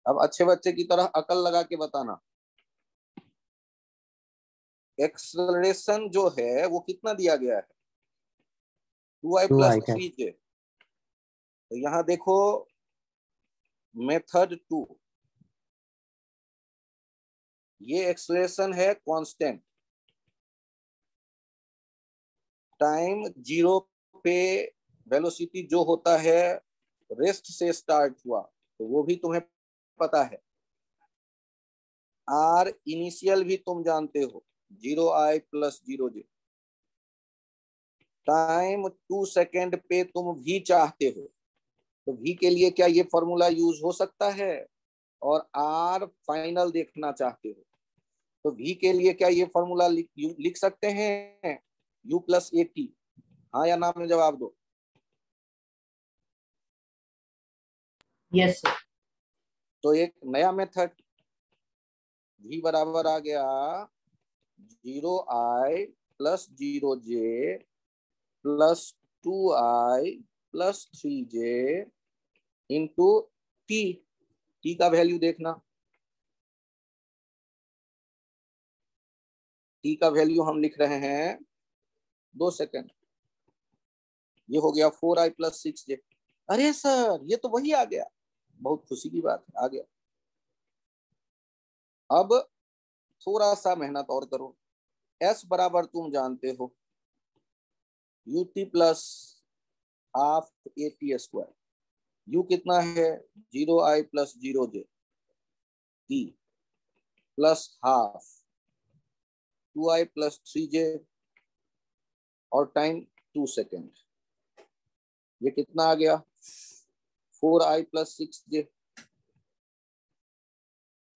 अब अच्छे बच्चे की तरह अकल लगा के बताना। एक्सेलरेशन जो है वो कितना दिया गया है? 2i + 3j। तो यहाँ देखो मेथड 2, ये एक्सेलरेशन है कांस्टेंट, टाइम जीरो पे वेलोसिटी जो होता है रेस्ट से स्टार्ट हुआ, तो वो भी तुम्हें पता है। आर इनिशियल भी तुम जानते हो, 0i + 0j। टाइम 2 सेकेंड पे तुम v चाहते हो, तो v के लिए क्या ये फॉर्मूला यूज हो सकता है? और आर फाइनल देखना चाहते हो, तो v के लिए क्या ये फॉर्मूला लिख सकते हैं? u + at। हाँ या ना में जवाब दो।
Yes sir.
तो एक नया मेथड, v बराबर आ गया 0i + 0j + 2i + 3j into t का वैल्यू देखना। t का वैल्यू हम लिख रहे हैं 2 सेकेंड। ये हो गया 4i + 6j। अरे सर ये तो वही आ गया, बहुत खुशी की बात है, आ गया। अब थोड़ा सा मेहनत और करो। s बराबर तुम जानते हो ut + ½ at²। u कितना है? 0i + 0j t + ½ 2i + 3j और टाइम 2 सेकेंड। ये कितना आ गया? 4i + 6j।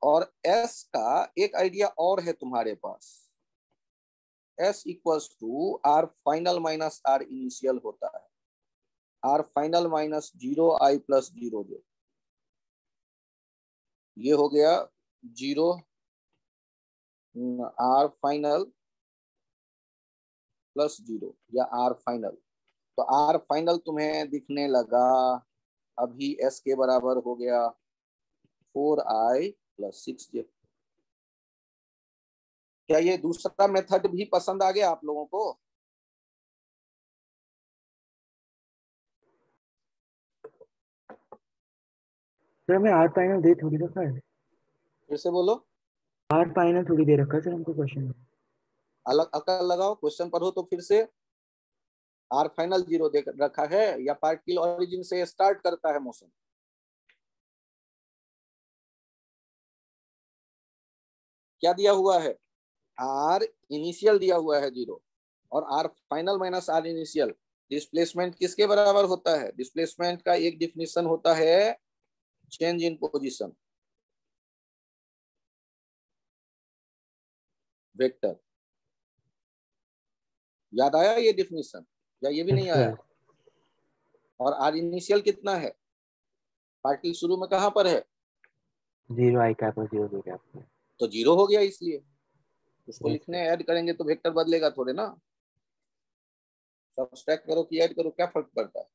और s का एक आइडिया और है तुम्हारे पास, s = r final - r initial होता है। r final - 0i + 0j। ये हो गया 0 r फाइनल + 0 या r फाइनल। तो r फाइनल तुम्हें दिखने लगा अभी s के बराबर हो गया 4i + 6j। क्या ये दूसरा मेथड भी पसंद आ गया आप लोगों को?
सर मैं आर फाइनल दे थोड़ी रखा है,
फिर से बोलो।
आर फाइनल थोड़ी दे रखा है सर हमको क्वेश्चन में।
अलग अकल लगाओ, क्वेश्चन पढ़ो तो फिर से। आर फाइनल 0 दे रखा है या पार्टिकल ओरिजिन से स्टार्ट करता है मोशन? क्या दिया हुआ है? आर इनिशियल दिया हुआ है 0 और r final - r initial. Displacement किसके बराबर होता है? डिस्प्लेसमेंट का एक डिफिनीशन होता है चेंज इन पोजीशन वेक्टर। याद आया ये डिफिनीशन या ये भी नहीं आया? और आर इनिशियल कितना है? पार्टिकल शुरू में कहां पर है?
0i कैप और 0j कैप।
तो 0 हो गया, इसलिए उसको
Yes,
लिखने ऐड करेंगे तो वेक्टर बदलेगा थोड़े ना। सब्सट्रैक्ट करो कि ऐड करो, क्या फर्क पड़ता है?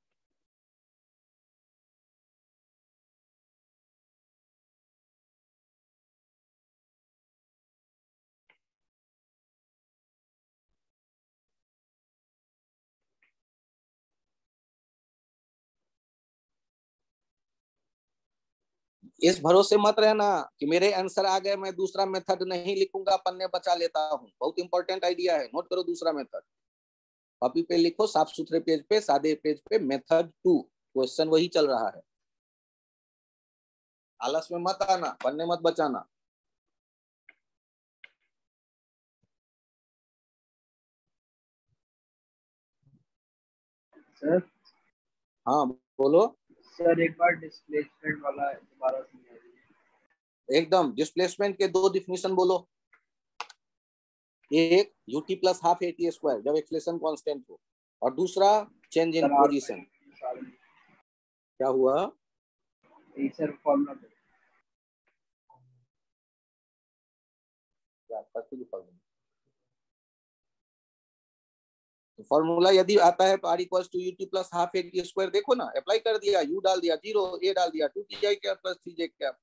इस भरोसे मत रहना कि मेरे आंसर आ गए, मैं दूसरा मेथड नहीं लिखूंगा, पन्ने बचा लेता हूं। बहुत इंपॉर्टेंट आइडिया है, नोट करो दूसरा मेथड। कॉपी पे लिखो, साफ सुथरे पेज पे, सादे पेज पे, मेथड 2। क्वेश्चन वही चल रहा है। आलस में मत आना, पन्ने मत बचाना।
सर
हाँ बोलो।
सर एक बार डिस्प्लेसमेंट वाला दोबारा समझाइए।
एकदम डिस्प्लेसमेंट के दो डिफिनीशन बोलो। एक ut + ½ at², जब एक्सेलरेशन कांस्टेंट हो, और दूसरा change in
sir r
position. क्या हुआ?
सर फॉर्मूला
फॉर्मूला यदि आता है तो r = ut + ½ at²। देखो ना, अप्लाई कर दिया, u डाल दिया 0, a डाल दिया 2ti कैप + 3j कैप,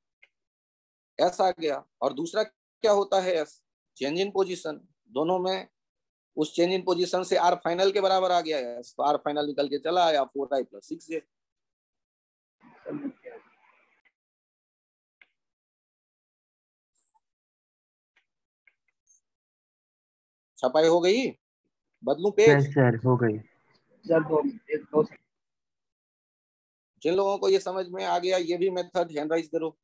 ऐसा आ गया। और दूसरा क्या होता है? s change in position. दोनों में उस चेंज इन पोजीशन से r फाइनल के बराबर आ गया है, तो r फाइनल निकल के चला आया 4i + 6j। छपाई हो गई? बदलू
यस
पेज?
सर, हो गई।
सर दो सेकंड।
जिन लोगों को ये समझ में आ गया ये भी मेथड हैंड राइज करो।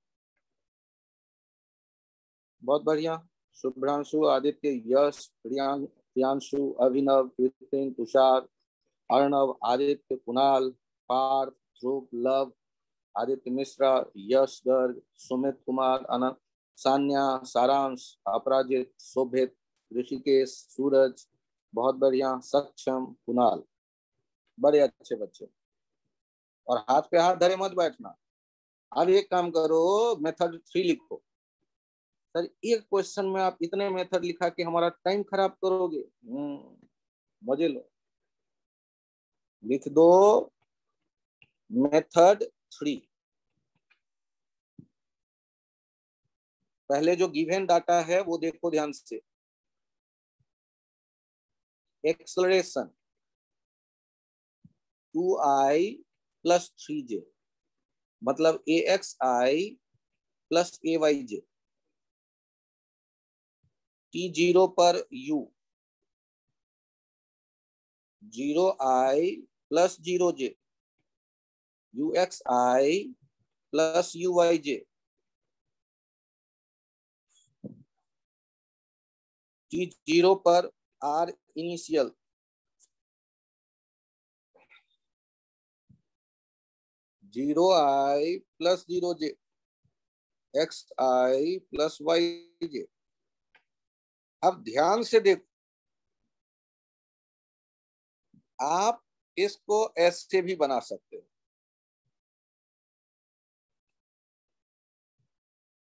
बहुत बढ़िया। शुभ्रांशु, आदित्य, यश, प्रियांशु, अभिनव, कृतिन, तुषार, अर्णव, आदित्य, कुणाल, पार्थ, ध्रुव, लव, आदित्य मिश्रा, यश गर्ग, सुमित कुमार, अनंत, सान्या, सारांश, अपराजित, शोभित, ऋषिकेश, सूरज, बहुत बढ़िया, सक्षम, कुणाल, बड़े अच्छे बच्चे। और हाथ पे हाथ धरे मत बैठना। अब एक काम करो, मेथड 3 लिखो। सर एक क्वेश्चन में आप इतने मेथड लिखा के हमारा टाइम खराब करोगे। मजे लो, लिख दो मेथड 3। पहले जो गिवन डाटा है वो देखो ध्यान से। एक्सलरेशन 2i प्लस 3j, मतलब axi प्लस ayj, t0 पर u, 0i plus 0j, uxi plus uyj, t0 पर r initial, 0i plus 0j, xi plus yj। अब ध्यान से देखो, आप इसको ऐसे भी बना सकते हो,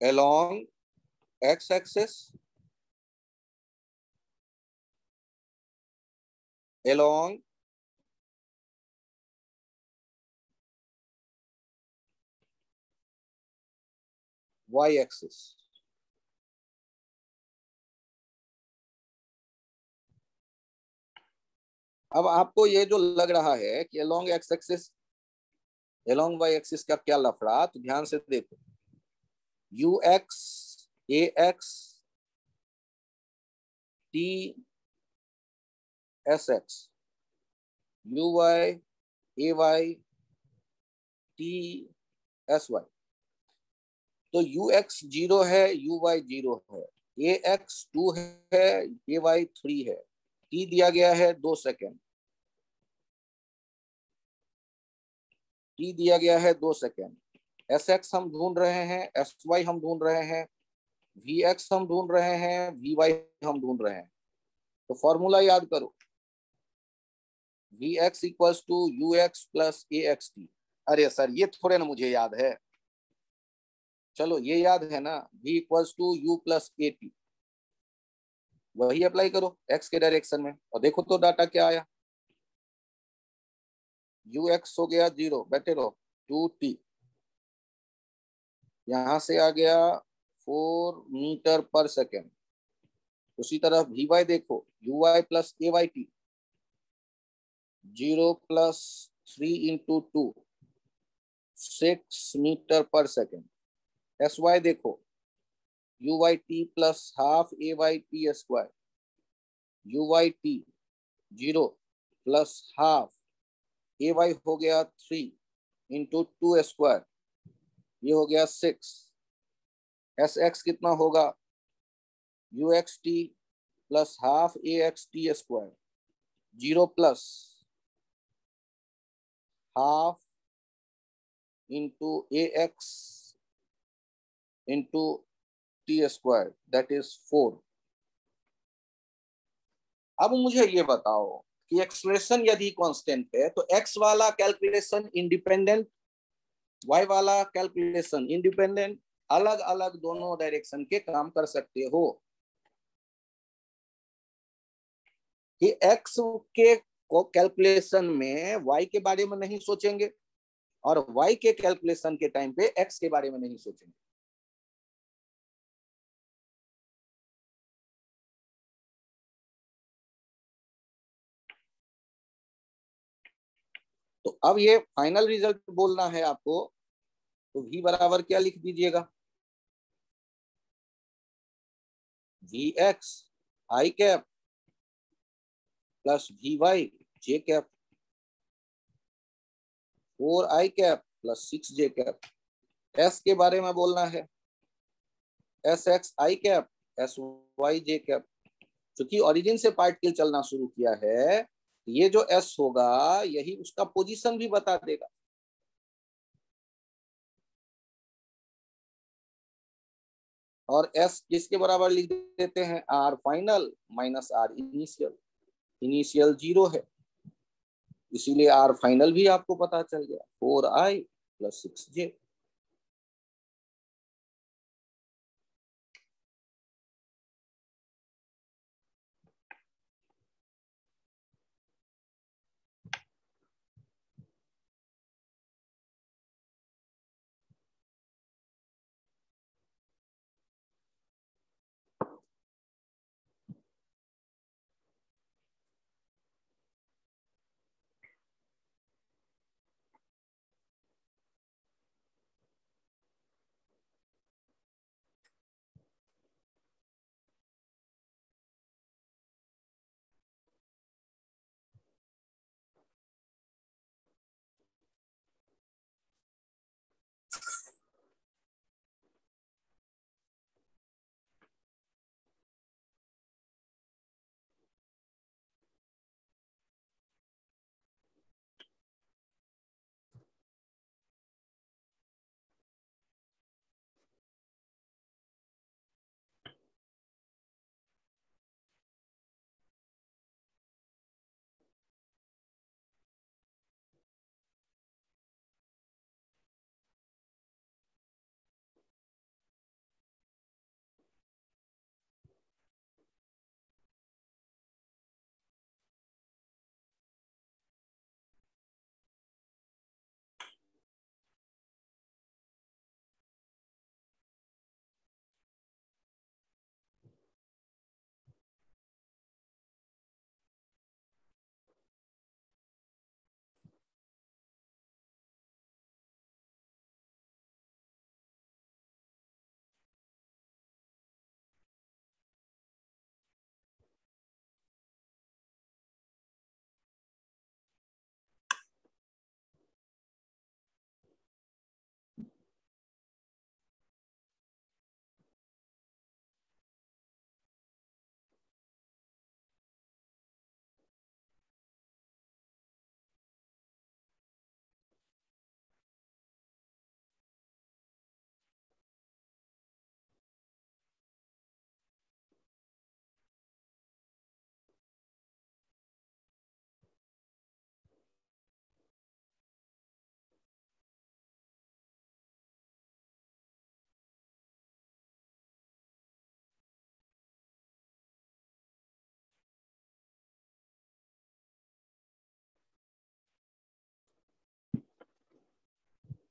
along x axis, along y axis। अब आपको ये जो लग रहा है कि along x axis, along y axis का क्या लफड़ा, तो ध्यान से देखो, ux, ax, t, sx, uy, ay, t, sy। तो ux 0 है, uy 0 है, ax 2 है, ay 3 है, t दिया गया है 2 सेकेंड, t दिया गया है 2 सेकेंड, sx हम ढूंढ रहे हैं, sy हम ढूंढ रहे हैं, vx हम ढूंढ रहे हैं, vy हम ढूंढ रहे हैं। तो फॉर्मूला याद करो, vx equals to ux plus axt। अरे सर ये थोड़े ना मुझे याद है, चलो ये याद है ना, v equals to u plus at, वही अप्लाई करो x के डायरेक्शन में और देखो तो डाटा क्या आया। ux हो गया 0, बैठे रहो, 2t, यहां से आ गया 4 मीटर पर सेकेंड। उसी तरह vy देखो, uy plus ayt, 0 plus 3 into 2, 6 metre पर सेकेंड। sy देखो, uyt plus half ayt square, uyt 0 plus half ay हो गया 3 इंटू 2 स्क्वायर, ये हो गया 6। sx कितना होगा, uxt plus half axt square, 0 plus half into ax into t square, that is 4। अब मुझे ये बताओ कि एक्सप्रेशन यदि कांस्टेंट है तो x वाला कैलकुलेशन इंडिपेंडेंट, y वाला कैलकुलेशन इंडिपेंडेंट, अलग अलग दोनों डायरेक्शन के काम कर सकते हो। कि x के कैलकुलेशन में y के बारे में नहीं सोचेंगे और y के कैलकुलेशन के टाइम पे x के बारे में नहीं सोचेंगे। तो अब ये फाइनल रिजल्ट बोलना है आपको, तो v बराबर क्या लिख दीजिएगा, vx i cap plus v y j cap 4i cap plus 6j cap. S के बारे में बोलना है, s x i cap s y j cap. क्योंकि ओरिजिन से पार्टिकल चलना शुरू किया है, ये जो एस होगा यही उसका पोजीशन भी बता देगा। और एस किसके बराबर लिख देते हैं, r final minus r initial. Initial 0 है, इसीलिए आर फाइनल भी आपको पता चल गया 4i plus 6j।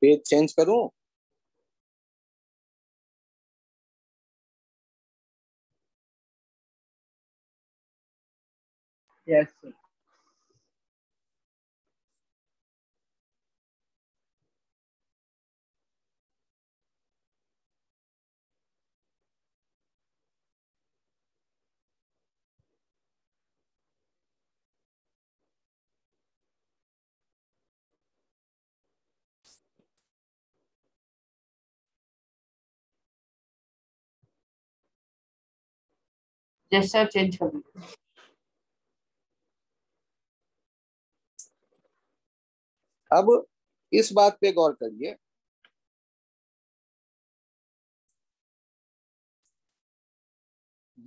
Page change करूं?
Yes sir. Yes sir, change कर दीजिए।
अब इस बात पे गौर करिए,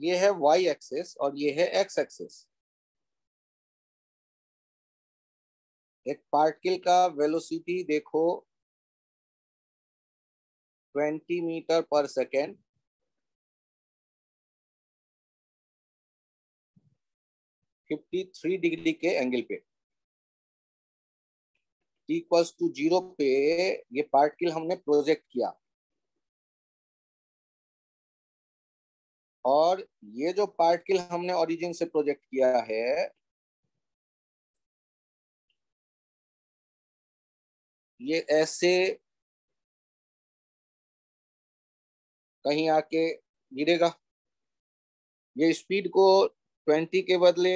ये है y एक्सेस और ये है x एक्सेस। एक पार्टिकल का वेलोसिटी देखो 20 मीटर पर सेकेंड, 53 डिग्री के एंगल पे, t इक्वल्स टू 0 पे ये पार्टिकल हमने प्रोजेक्ट किया। और ये जो पार्टिकल हमने ओरिजिन से प्रोजेक्ट किया है, ये ऐसे कहीं आके गिरेगा। ये स्पीड को 20 के बदले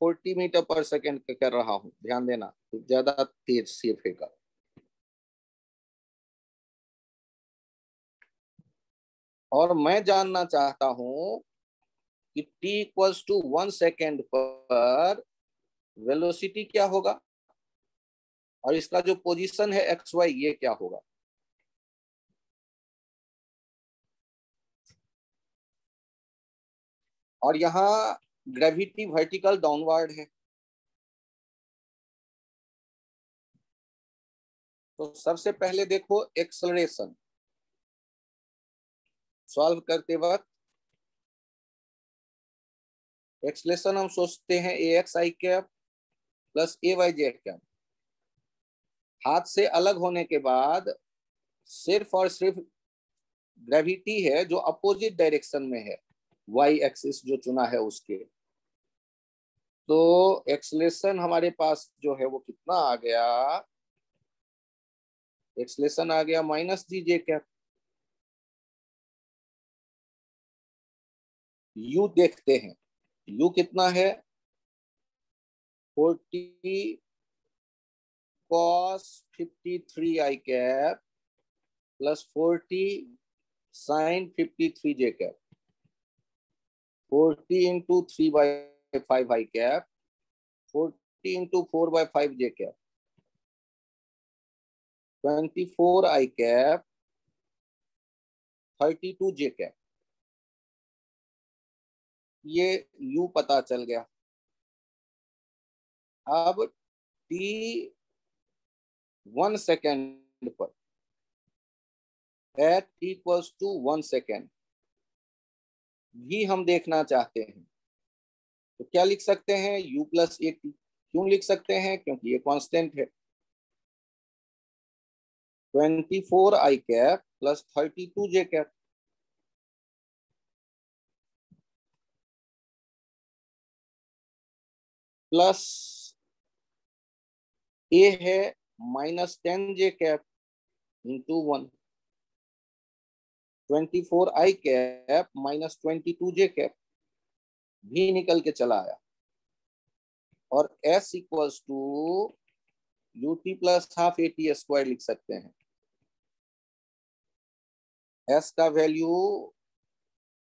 40 मीटर पर सेकेंड कर रहा हूं, ध्यान देना, तो ज्यादा तेज से फेंका। और मैं जानना चाहता हूं कि t इक्वल्स टू 1 सेकेंड पर वेलोसिटी क्या होगा और इसका जो पोजीशन है एक्स वाई ये क्या होगा। और यहाँ ग्रेविटी वर्टिकल डाउनवर्ड है, तो सबसे पहले देखो एक्सेलरेशन सॉल्व करते वक्त। एक्सेलरेशन हम सोचते हैं ए x i cap plus A Y j cap. हाथ से अलग होने के बाद सिर्फ और सिर्फ ग्रेविटी है जो अपोजिट डायरेक्शन में है, वाई एक्सिस जो चुना है उसके। तो एक्सेलरेशन हमारे पास जो है वो कितना आ गया, एक्सेलरेशन आ गया minus g j cap. U देखते हैं, यू कितना है 40 cos 53 i cap plus 40 sin 53 j cap. 40 into 3/5 i cap, 40 into 4/5 j cap, 24 i cap, 32 j cap. ये यू पता चल गया। अब टी 1 सेकेंड पर at t equals to 1 second भी हम देखना चाहते हैं, तो क्या लिख सकते हैं u प्लस ए टी। क्यों लिख सकते हैं, क्योंकि ये कांस्टेंट है। 24 i cap plus 32 j cap. Plus a है minus 10 j cap into 1। 24 i cap minus 22 j cap भी निकल के चला आया। और s equals to u t plus half a t square लिख सकते हैं। s का वैल्यू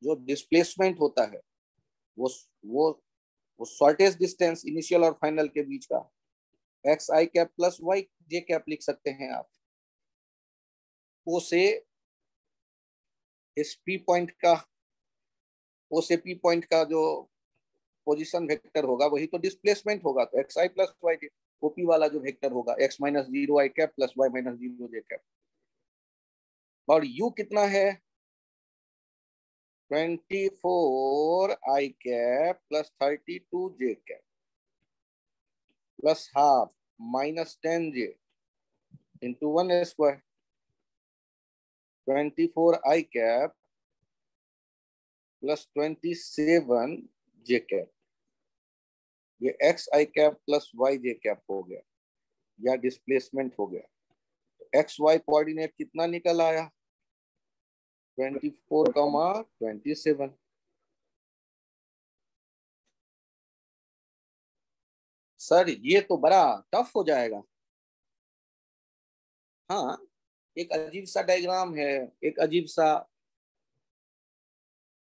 जो डिस्प्लेसमेंट होता है वो वो वो शॉर्टेस्ट डिस्टेंस इनिशियल और फाइनल के बीच का, x i cap plus y j cap लिख सकते हैं आप। ओ से इस पी पॉइंट का, ओ से पी पॉइंट का जो पोजीशन वेक्टर होगा वही तो डिस्प्लेसमेंट होगा। तो x i plus y j OP वाला जो वेक्टर होगा x minus zero i cap plus y minus zero j cap. और यू कितना है 24 i cap plus 32 j cap plus half minus 10 j into 1 square. 24 i cap plus 27 j cap. ये x i cap plus y j cap हो गया या displacement हो गया। X Y coordinate कितना निकल आया 24, 27। सर ये तो बड़ा टफ हो जाएगा। हाँ, एक अजीब सा डायग्राम है, एक अजीब सा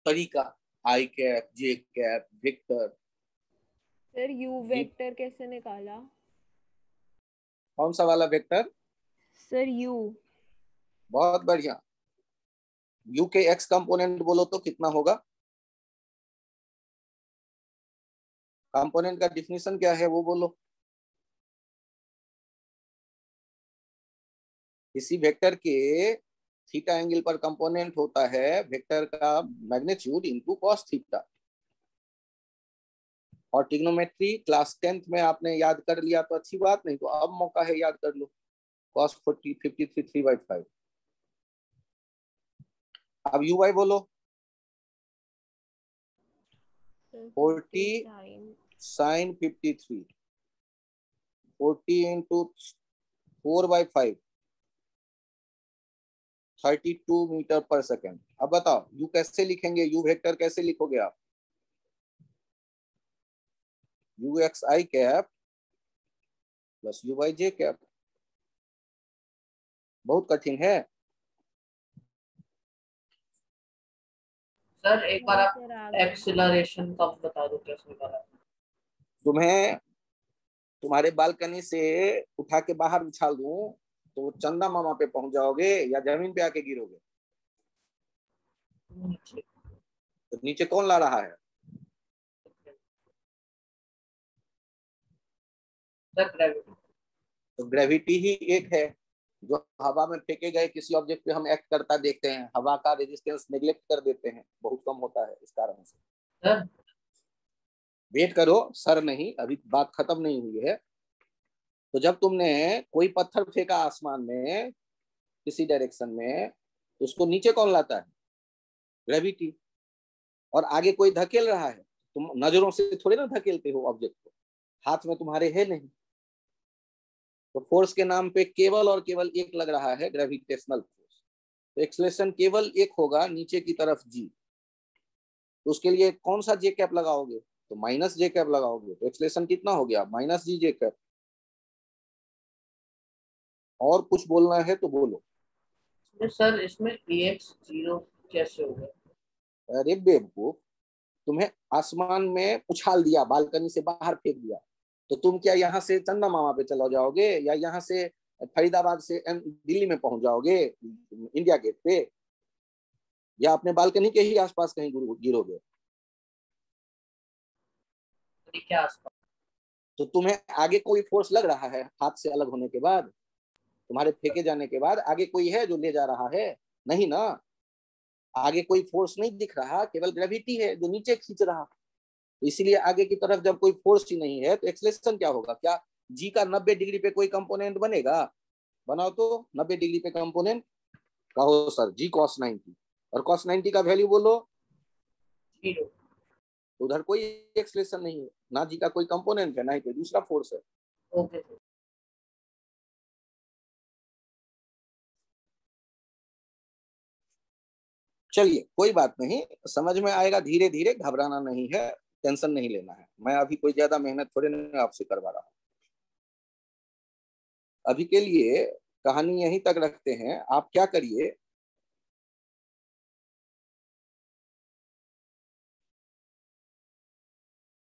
तरीका। I cap j cap vector.
Sir u vector कैसे निकाला?
कौन सा वाला वेक्टर?
Sir you.
बहुत बढ़िया। यू के एक्स कंपोनेंट बोलो तो कितना होगा? कंपोनेंट का डिफिनीशन क्या है वो बोलो। किसी वेक्टर के थीटा एंगल पर कंपोनेंट होता है वेक्टर का मैग्नीट्यूड इनटू कॉस थीटा। और ट्रिग्नोमेट्री क्लास 10th में आपने याद कर लिया तो अच्छी बात, नहीं तो अब मौका है याद कर लो। cos 40 53 3/5। अब यू वाई बोलो। 40 sin 53, 40 इंटू 4/5, 32 मीटर पर सेकेंड। अब बताओ यू कैसे लिखेंगे, यू वेक्टर कैसे लिखोगे आप? U x i cap plus u y j cap. बहुत कठिन है।
सर एक बार आप
सर आ गया।
एक्सेलरेशन का बता दो कैसे निकाला।
तुम्हें तुम्हारे बालकनी से उठा के बाहर उछाल दूं तो चंदा मामा पे पहुंच जाओगे या जमीन पे आके गिरोगे? तो नीचे कौन ला रहा है? तो ग्रेविटी ही एक है जो हवा में फेंके गए किसी ऑब्जेक्ट पे हम एक्ट करता देखते हैं, हवा का रेजिस्टेंस नेग्लेक्ट कर देते हैं, बहुत कम होता है इस कारण से।
सर
वेट करो सर, नहीं अभी बात खत्म नहीं हुई है। तो जब तुमने कोई पत्थर फेंका आसमान में किसी डायरेक्शन में, तो उसको नीचे कौन लाता है? ग्रेविटी। और आगे कोई धकेल रहा है, तुम नजरों से थोड़े ना धकेलते हो ऑब्जेक्ट को, हाथ में तुम्हारे है नहीं। तो फोर्स के नाम पे केवल और केवल एक लग रहा है, ग्रेविटेशनल फोर्स। तो एक्सेलरेशन केवल एक होगा, नीचे की तरफ जी। तो उसके लिए कौन सा जे कैप लगाओगे? तो माइनस जे कैप लगाओगे। तो एक्सेलरेशन कितना हो गया? Minus g j cap. और कुछ बोलना है तो बोलो।
सर इसमें ax 0 कैसे हो गया?
अरे बेवकूफ, तुम्हें आसमान में उछाल दिया, बालकनी से बाहर फेंक दिया, तो तुम क्या यहाँ से चंदा मामा पे चला जाओगे या यहाँ से फरीदाबाद से दिल्ली में पहुंच जाओगे इंडिया गेट पे, या अपने बालकनी के ही आसपास कहीं गिरोगे?
क्या आसपास?
तो तुम्हें आगे कोई फोर्स लग रहा है हाथ से अलग होने के बाद? तुम्हारे फेंके जाने के बाद आगे कोई है जो ले जा रहा है? नहीं ना, आगे कोई फोर्स नहीं दिख रहा, केवल ग्रेविटी है जो नीचे खींच रहा। इसलिए आगे की तरफ जब कोई फोर्स ही नहीं है तो एक्सेलरेशन क्या होगा? क्या जी का 90 डिग्री पे कोई कंपोनेंट बनेगा? बनाओ तो 90 डिग्री पे कंपोनेंट। कहो सर जी cos 90, और cos 90 का वैल्यू बोलो।
0।
उधर कोई एक्सेलरेशन नहीं है, ना जी का कोई कंपोनेंट है, ना ही कोई दूसरा फोर्स है।
Okay sir.
चलिए कोई बात नहीं, समझ में आएगा धीरे धीरे, घबराना नहीं है, टेंशन नहीं लेना है। मैं अभी कोई ज्यादा मेहनत थोड़े नहीं आपसे करवा रहा हूँ। अभी के लिए कहानी यहीं तक रखते हैं। आप क्या करिए,